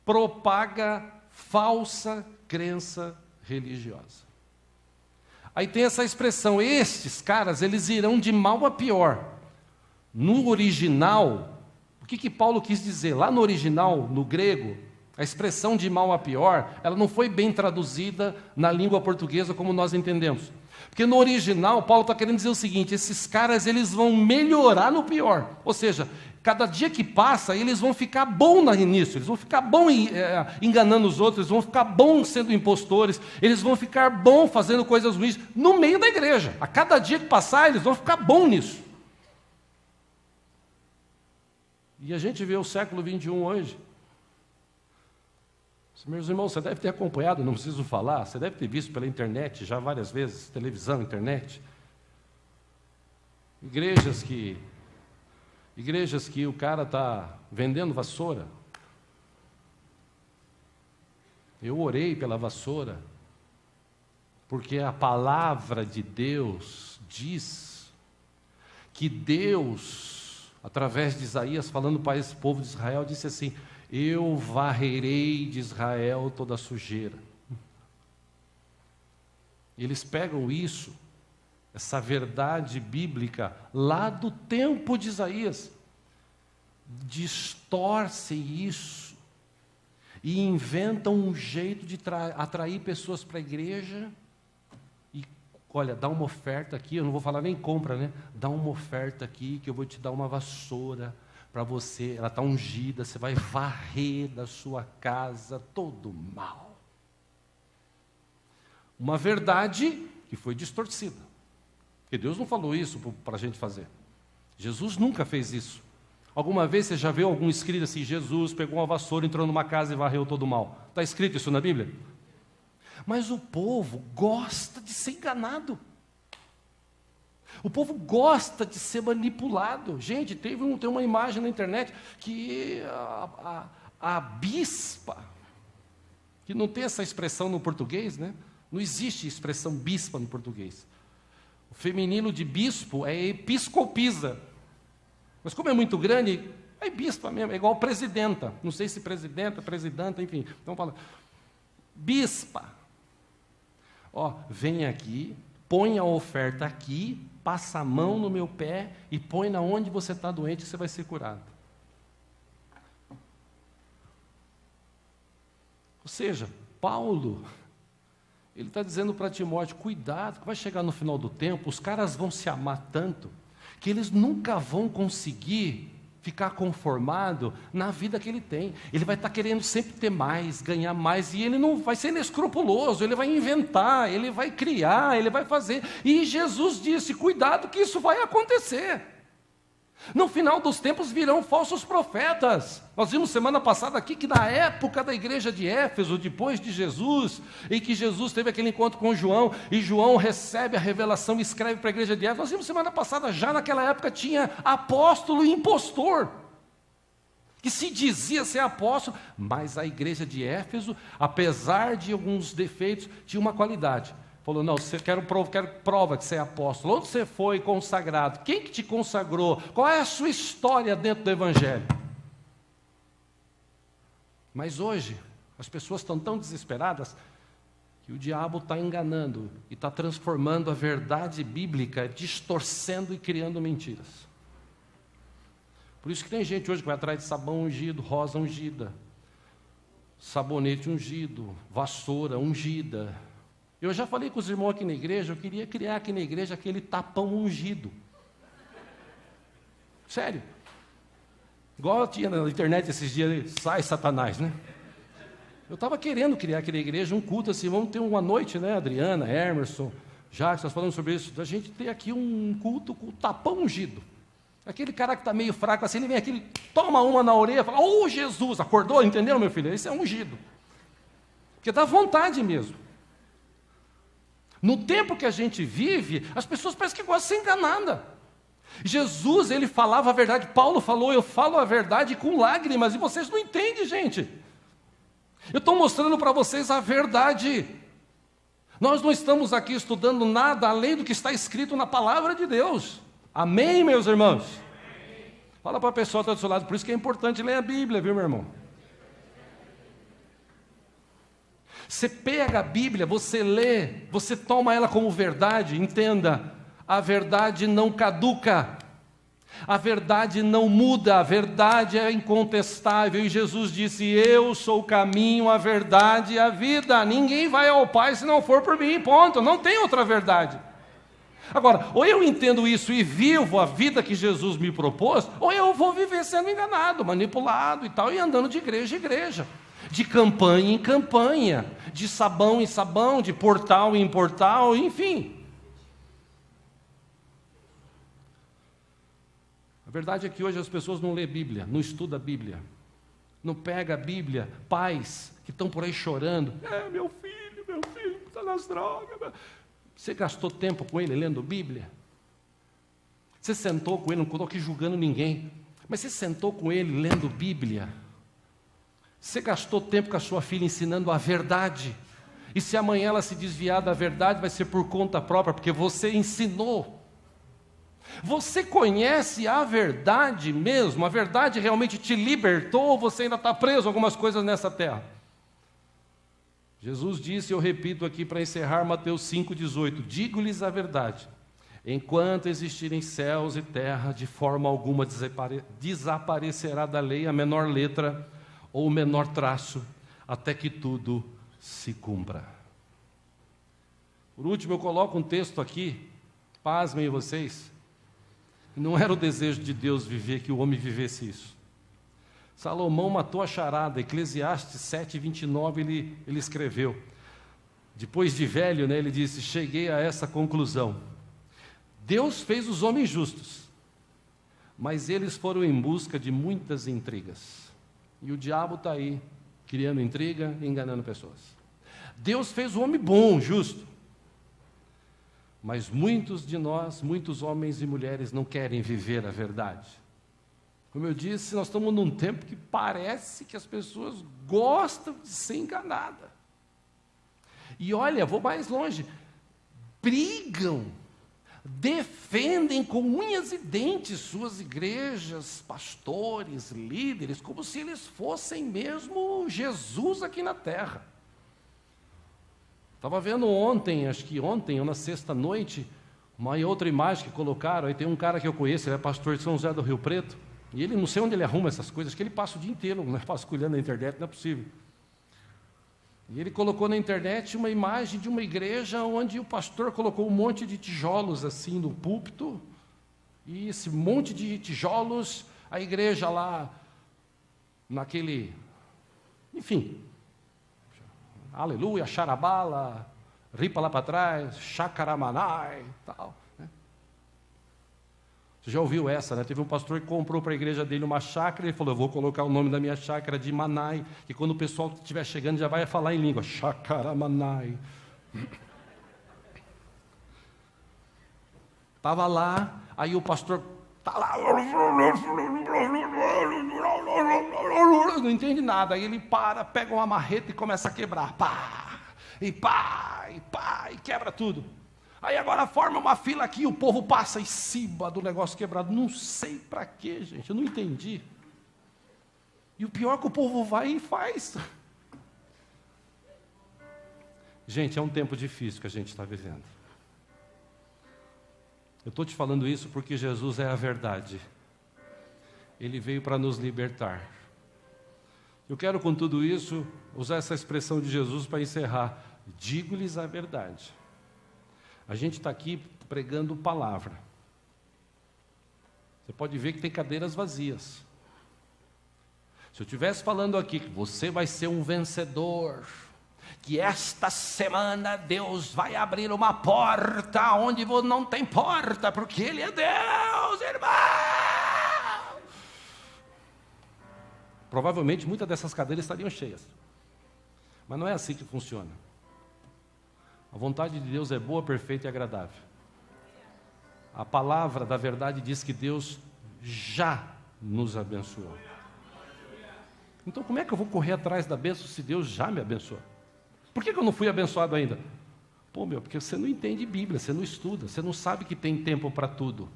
propaga falsa crença religiosa. Aí tem essa expressão, estes caras, eles irão de mal a pior. No original, o que Paulo quis dizer? Lá no original, no grego, a expressão de mal a pior, ela não foi bem traduzida na língua portuguesa como nós entendemos. Porque no original, Paulo está querendo dizer o seguinte, esses caras, eles vão melhorar no pior. Ou seja, cada dia que passa, eles vão ficar bom nisso, eles vão ficar bom enganando os outros, eles vão ficar bom sendo impostores, eles vão ficar bom fazendo coisas ruins no meio da igreja. A cada dia que passar, eles vão ficar bom nisso. E a gente vê o século 21 hoje. Meus irmãos, você deve ter acompanhado, não preciso falar, você deve ter visto pela internet já várias vezes, televisão, internet. Igrejas que o cara está vendendo vassoura. Eu orei pela vassoura, porque a palavra de Deus diz que Deus, através de Isaías, falando para esse povo de Israel, disse assim, eu varrerei de Israel toda a sujeira. Eles pegam isso, essa verdade bíblica, lá do tempo de Isaías, distorcem isso e inventam um jeito de atrair pessoas para a igreja e, olha, dá uma oferta aqui, eu não vou falar nem compra, né? Dá uma oferta aqui que eu vou te dar uma vassoura, para você, ela está ungida, você vai varrer da sua casa todo o mal. Uma verdade que foi distorcida. Porque Deus não falou isso para a gente fazer. Jesus nunca fez isso. Alguma vez você já viu algum escrito assim, Jesus pegou uma vassoura, entrou numa casa e varreu todo o mal? Está escrito isso na Bíblia? Mas o povo gosta de ser enganado. O povo gosta de ser manipulado. Gente, tem uma imagem na internet que a bispa, que não tem essa expressão no português, né? Não existe expressão bispa no português. O feminino de bispo é episcopisa. Mas como é muito grande, é bispa mesmo, é igual presidenta. Não sei se presidenta, presidenta, enfim. Então fala, bispa. Ó, vem aqui, põe a oferta aqui, passa a mão no meu pé e põe na onde você está doente e você vai ser curado. Ou seja, Paulo, ele está dizendo para Timóteo, cuidado, que vai chegar no final do tempo, os caras vão se amar tanto, que eles nunca vão conseguir ficar conformado na vida que ele tem. Ele vai estar querendo sempre ter mais, ganhar mais, e ele não vai ser inescrupuloso, ele vai inventar, ele vai criar, ele vai fazer. E Jesus disse, cuidado que isso vai acontecer. No final dos tempos virão falsos profetas. Nós vimos semana passada aqui que na época da igreja de Éfeso, depois de Jesus, em que Jesus teve aquele encontro com João, e João recebe a revelação e escreve para a igreja de Éfeso, nós vimos semana passada, já naquela época tinha apóstolo e impostor, que se dizia ser apóstolo, mas a igreja de Éfeso, apesar de alguns defeitos, tinha uma qualidade. Falou, não, quero prova que você é apóstolo. Onde você foi consagrado? Quem que te consagrou? Qual é a sua história dentro do Evangelho? Mas hoje, as pessoas estão tão desesperadas que o diabo está enganando e está transformando a verdade bíblica, distorcendo e criando mentiras. Por isso que tem gente hoje que vai atrás de sabão ungido, rosa ungida, sabonete ungido, vassoura ungida. Eu já falei com os irmãos aqui na igreja, eu queria criar aqui na igreja aquele tapão ungido. Sério. Igual eu tinha na internet esses dias, sai Satanás, né? Eu estava querendo criar aqui na igreja um culto assim, vamos ter uma noite, né, Adriana, Emerson, Jacques, nós falamos sobre isso, a gente ter aqui um culto com o tapão ungido. Aquele cara que está meio fraco assim, ele vem aqui, ele toma uma na orelha e fala, oh Jesus, acordou, entendeu meu filho? Esse é ungido. Porque dá vontade mesmo. No tempo que a gente vive, as pessoas parecem que gostam de ser enganadas. Jesus, ele falava a verdade, Paulo falou, eu falo a verdade com lágrimas, e vocês não entendem, gente. Eu estou mostrando para vocês a verdade. Nós não estamos aqui estudando nada além do que está escrito na palavra de Deus. Amém, meus irmãos? Amém. Fala para a pessoa que está do seu lado, por isso que é importante ler a Bíblia, viu, meu irmão? Você pega a Bíblia, você lê, você toma ela como verdade, entenda, a verdade não caduca, a verdade não muda, a verdade é incontestável, e Jesus disse, eu sou o caminho, a verdade e a vida, ninguém vai ao Pai se não for por mim, ponto, não tem outra verdade. Agora, ou eu entendo isso e vivo a vida que Jesus me propôs, ou eu vou viver sendo enganado, manipulado e tal, e andando de igreja em igreja. De campanha em campanha, de sabão em sabão, de portal em portal, enfim. A verdade é que hoje as pessoas não lêem Bíblia, não estudam a Bíblia, não pegam a Bíblia, pais que estão por aí chorando, meu filho está nas drogas. Você gastou tempo com ele lendo Bíblia? Você sentou com ele, não estou aqui julgando ninguém, mas você sentou com ele lendo Bíblia? Você gastou tempo com a sua filha ensinando a verdade? E se amanhã ela se desviar da verdade, vai ser por conta própria, porque você ensinou. Você conhece a verdade mesmo? A verdade realmente te libertou ou você ainda está preso a algumas coisas nessa terra? Jesus disse, eu repito aqui para encerrar, Mateus 5,18, digo-lhes a verdade, enquanto existirem céus e terra, de forma alguma desaparecerá da lei a menor letra ou o menor traço, até que tudo se cumpra. Por último, eu coloco um texto aqui, pasmem vocês, Não era o desejo de Deus viver que o homem vivesse isso. Salomão matou a charada. Eclesiastes 7:29 ele escreveu. Depois de velho, ele disse: cheguei a essa conclusão. Deus fez os homens justos, mas eles foram em busca de muitas intrigas. E o diabo está aí, criando intriga e enganando pessoas. Deus fez o homem bom, justo, mas muitos de nós, muitos homens e mulheres não querem viver a verdade. Como eu disse, nós estamos num tempo que parece que as pessoas gostam de ser enganadas. E olha, vou mais longe, brigam, defendem com unhas e dentes suas igrejas, pastores, líderes, como se eles fossem mesmo Jesus aqui na terra. Estava vendo ontem, acho que ontem ou na sexta-noite, uma outra imagem que colocaram. Aí tem um cara que eu conheço, ele é pastor de São José do Rio Preto, e ele, não sei onde ele arruma essas coisas, que ele passa o dia inteiro vasculhando na internet, não é possível. E ele colocou na internet uma imagem de uma igreja onde o pastor colocou um monte de tijolos assim no púlpito, e esse monte de tijolos, a igreja lá, naquele, enfim, aleluia, charabala, ripa lá para trás, chacaramanai, tal. Você já ouviu essa, né? Teve um pastor que comprou para a igreja dele uma chácara, ele falou: eu vou colocar o nome da minha chácara de Manai, que quando o pessoal estiver chegando já vai falar em língua, Chacaramanai. Estava lá, aí o pastor está lá, não entende nada, aí ele para, pega uma marreta e começa a quebrar, pá, e quebra tudo. Aí agora forma uma fila aqui, o povo passa em cima do negócio quebrado. Não sei para quê, gente, eu não entendi. E o pior é que o povo vai e faz. Gente, é um tempo difícil que a gente está vivendo. Eu estou te falando isso porque Jesus é a verdade. Ele veio para nos libertar. Eu quero com tudo isso usar essa expressão de Jesus para encerrar. Digo-lhes a verdade. A gente está aqui pregando palavra. Você pode ver que tem cadeiras vazias. Se eu estivesse falando aqui que você vai ser um vencedor, que esta semana Deus vai abrir uma porta onde não tem porta, porque Ele é Deus, irmão. Provavelmente muitas dessas cadeiras estariam cheias. Mas não é assim que funciona. A vontade de Deus é boa, perfeita e agradável. A palavra da verdade diz que Deus já nos abençoou. Então como é que eu vou correr atrás da bênção se Deus já me abençoou? Por que eu não fui abençoado ainda? Porque você não entende Bíblia, você não estuda, você não sabe que tem tempo para tudo.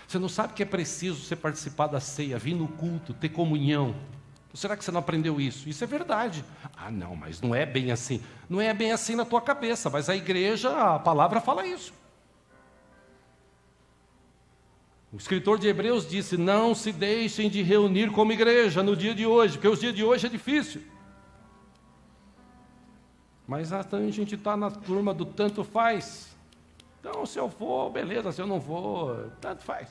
Você não sabe que é preciso você participar da ceia, vir no culto, ter comunhão. Será que você não aprendeu isso? Isso é verdade. Ah, não, mas não é bem assim. Não é bem assim na tua cabeça, mas a igreja, a palavra fala isso. O escritor de Hebreus disse: não se deixem de reunir como igreja no dia de hoje, porque os dias de hoje é difícil. Mas a gente está na turma do tanto faz. Então, se eu for, beleza, se eu não for, tanto faz.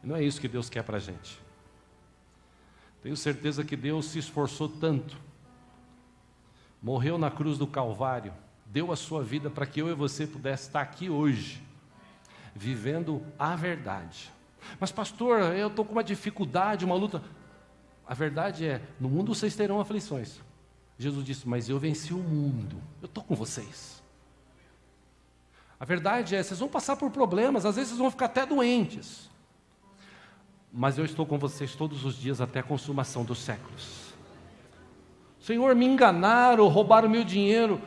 Não é isso que Deus quer para a gente. Tenho certeza que Deus se esforçou tanto, morreu na cruz do Calvário, deu a sua vida para que eu e você pudesse estar aqui hoje, vivendo a verdade. Mas pastor, eu estou com uma dificuldade, uma luta. A verdade é, no mundo vocês terão aflições. Jesus disse: mas eu venci o mundo, eu estou com vocês. A verdade é, vocês vão passar por problemas, às vezes vocês vão ficar até doentes. Mas eu estou com vocês todos os dias até a consumação dos séculos. Senhor, me enganaram, roubaram meu dinheiro.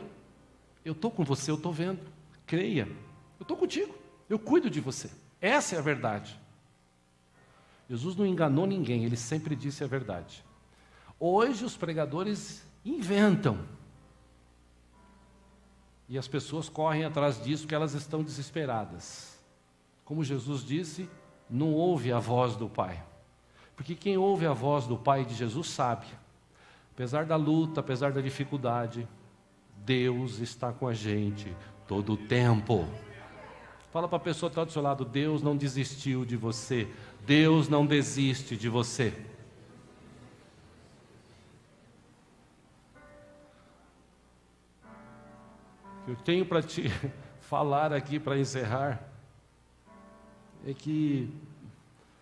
Eu estou com você, eu estou vendo. Creia, eu estou contigo, eu cuido de você. Essa é a verdade. Jesus não enganou ninguém, Ele sempre disse a verdade. Hoje os pregadores inventam. E as pessoas correm atrás disso porque elas estão desesperadas. Como Jesus disse, não ouve a voz do Pai. Porque quem ouve a voz do Pai de Jesus sabe, apesar da luta, apesar da dificuldade, Deus está com a gente todo o tempo. Fala para a pessoa que está do seu lado: Deus não desistiu de você. Deus não desiste de você. O que eu tenho para te falar aqui para encerrar é que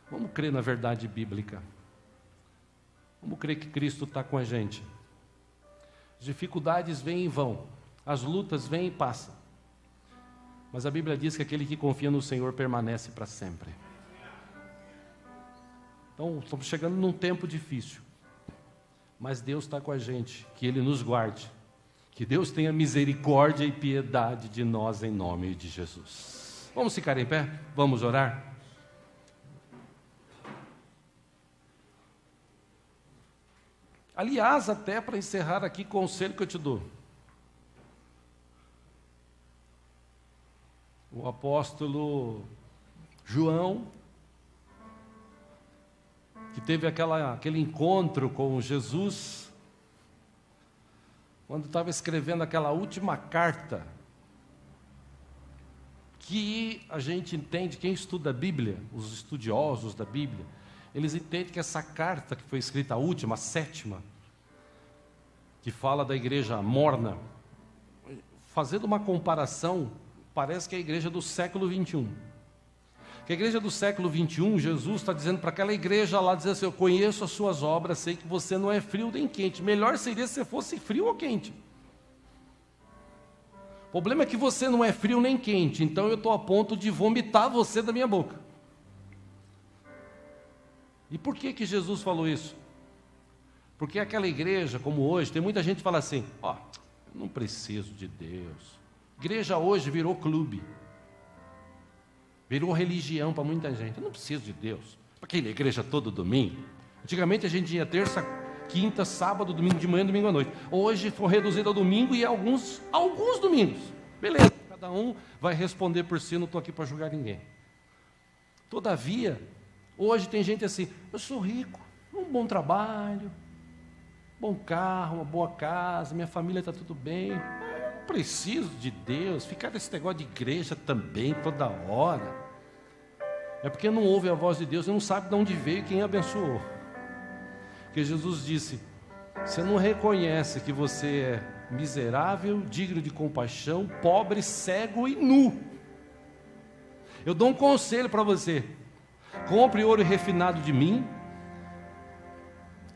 vamos crer na verdade bíblica. Vamos crer que Cristo está com a gente. As dificuldades vêm e vão, as lutas vêm e passam. Mas a Bíblia diz que aquele que confia no Senhor permanece para sempre. Então, estamos chegando num tempo difícil. Mas Deus está com a gente, que Ele nos guarde. Que Deus tenha misericórdia e piedade de nós em nome de Jesus. Vamos ficar em pé? Vamos orar? Aliás, até para encerrar aqui, conselho que eu te dou. O apóstolo João, que teve aquele encontro com Jesus, quando estava escrevendo aquela última carta, que a gente entende, quem estuda a Bíblia, os estudiosos da Bíblia, eles entendem que essa carta que foi escrita, a última, a sétima, que fala da igreja morna, fazendo uma comparação, parece que é a igreja do século 21. Que a igreja do século 21, Jesus está dizendo para aquela igreja lá, dizendo assim: eu conheço as suas obras, sei que você não é frio nem quente. Melhor seria se você fosse frio ou quente. O problema é que você não é frio nem quente, então eu estou a ponto de vomitar você da minha boca. E por que Jesus falou isso? Porque aquela igreja, como hoje, tem muita gente que fala assim: ó, eu não preciso de Deus. Igreja hoje virou clube, virou religião para muita gente. Eu não preciso de Deus. Para aquela igreja todo domingo. Antigamente a gente ia terça, quinta, sábado, domingo de manhã, domingo à noite. Hoje foi reduzido ao domingo e alguns domingos. Beleza, cada um vai responder por si, não estou aqui para julgar ninguém. Todavia, hoje tem gente assim: eu sou rico, um bom trabalho, bom carro, uma boa casa, minha família está tudo bem. Preciso de Deus, ficar nesse negócio de igreja também, toda hora. É porque não ouve a voz de Deus e não sabe de onde veio e quem abençoou. Porque Jesus disse: você não reconhece que você é miserável, digno de compaixão, pobre, cego e nu. Eu dou um conselho para você: compre ouro refinado de mim,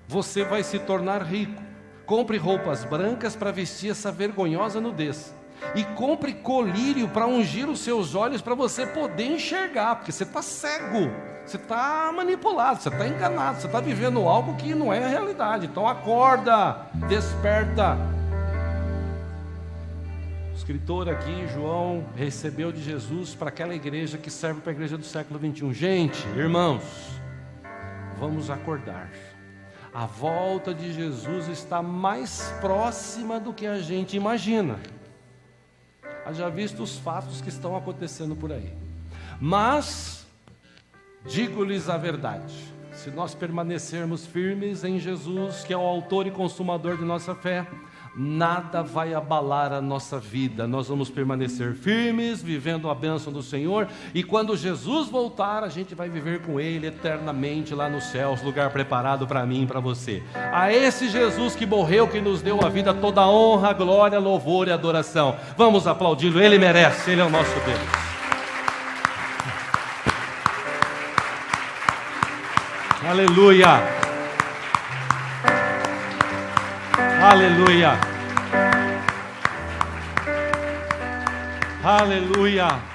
você vai se tornar rico. Compre roupas brancas para vestir essa vergonhosa nudez. E compre colírio para ungir os seus olhos, para você poder enxergar, porque você está cego, você está manipulado, você está enganado, você está vivendo algo que não é a realidade. Então acorda, desperta. O escritor aqui, João, recebeu de Jesus para aquela igreja que serve para a igreja do século 21. Gente, irmãos, vamos acordar. A volta de Jesus está mais próxima do que a gente imagina. Haja visto os fatos que estão acontecendo por aí. Mas, digo-lhes a verdade: se nós permanecermos firmes em Jesus, que é o autor e consumador de nossa fé, nada vai abalar a nossa vida. Nós vamos permanecer firmes, vivendo a bênção do Senhor, e quando Jesus voltar, a gente vai viver com Ele eternamente lá nos céus, lugar preparado para mim e para você. A esse Jesus que morreu, que nos deu a vida, toda honra, glória, louvor e adoração. Vamos aplaudi-lo, Ele merece, Ele é o nosso Deus. Aleluia. Aleluia. Aleluia.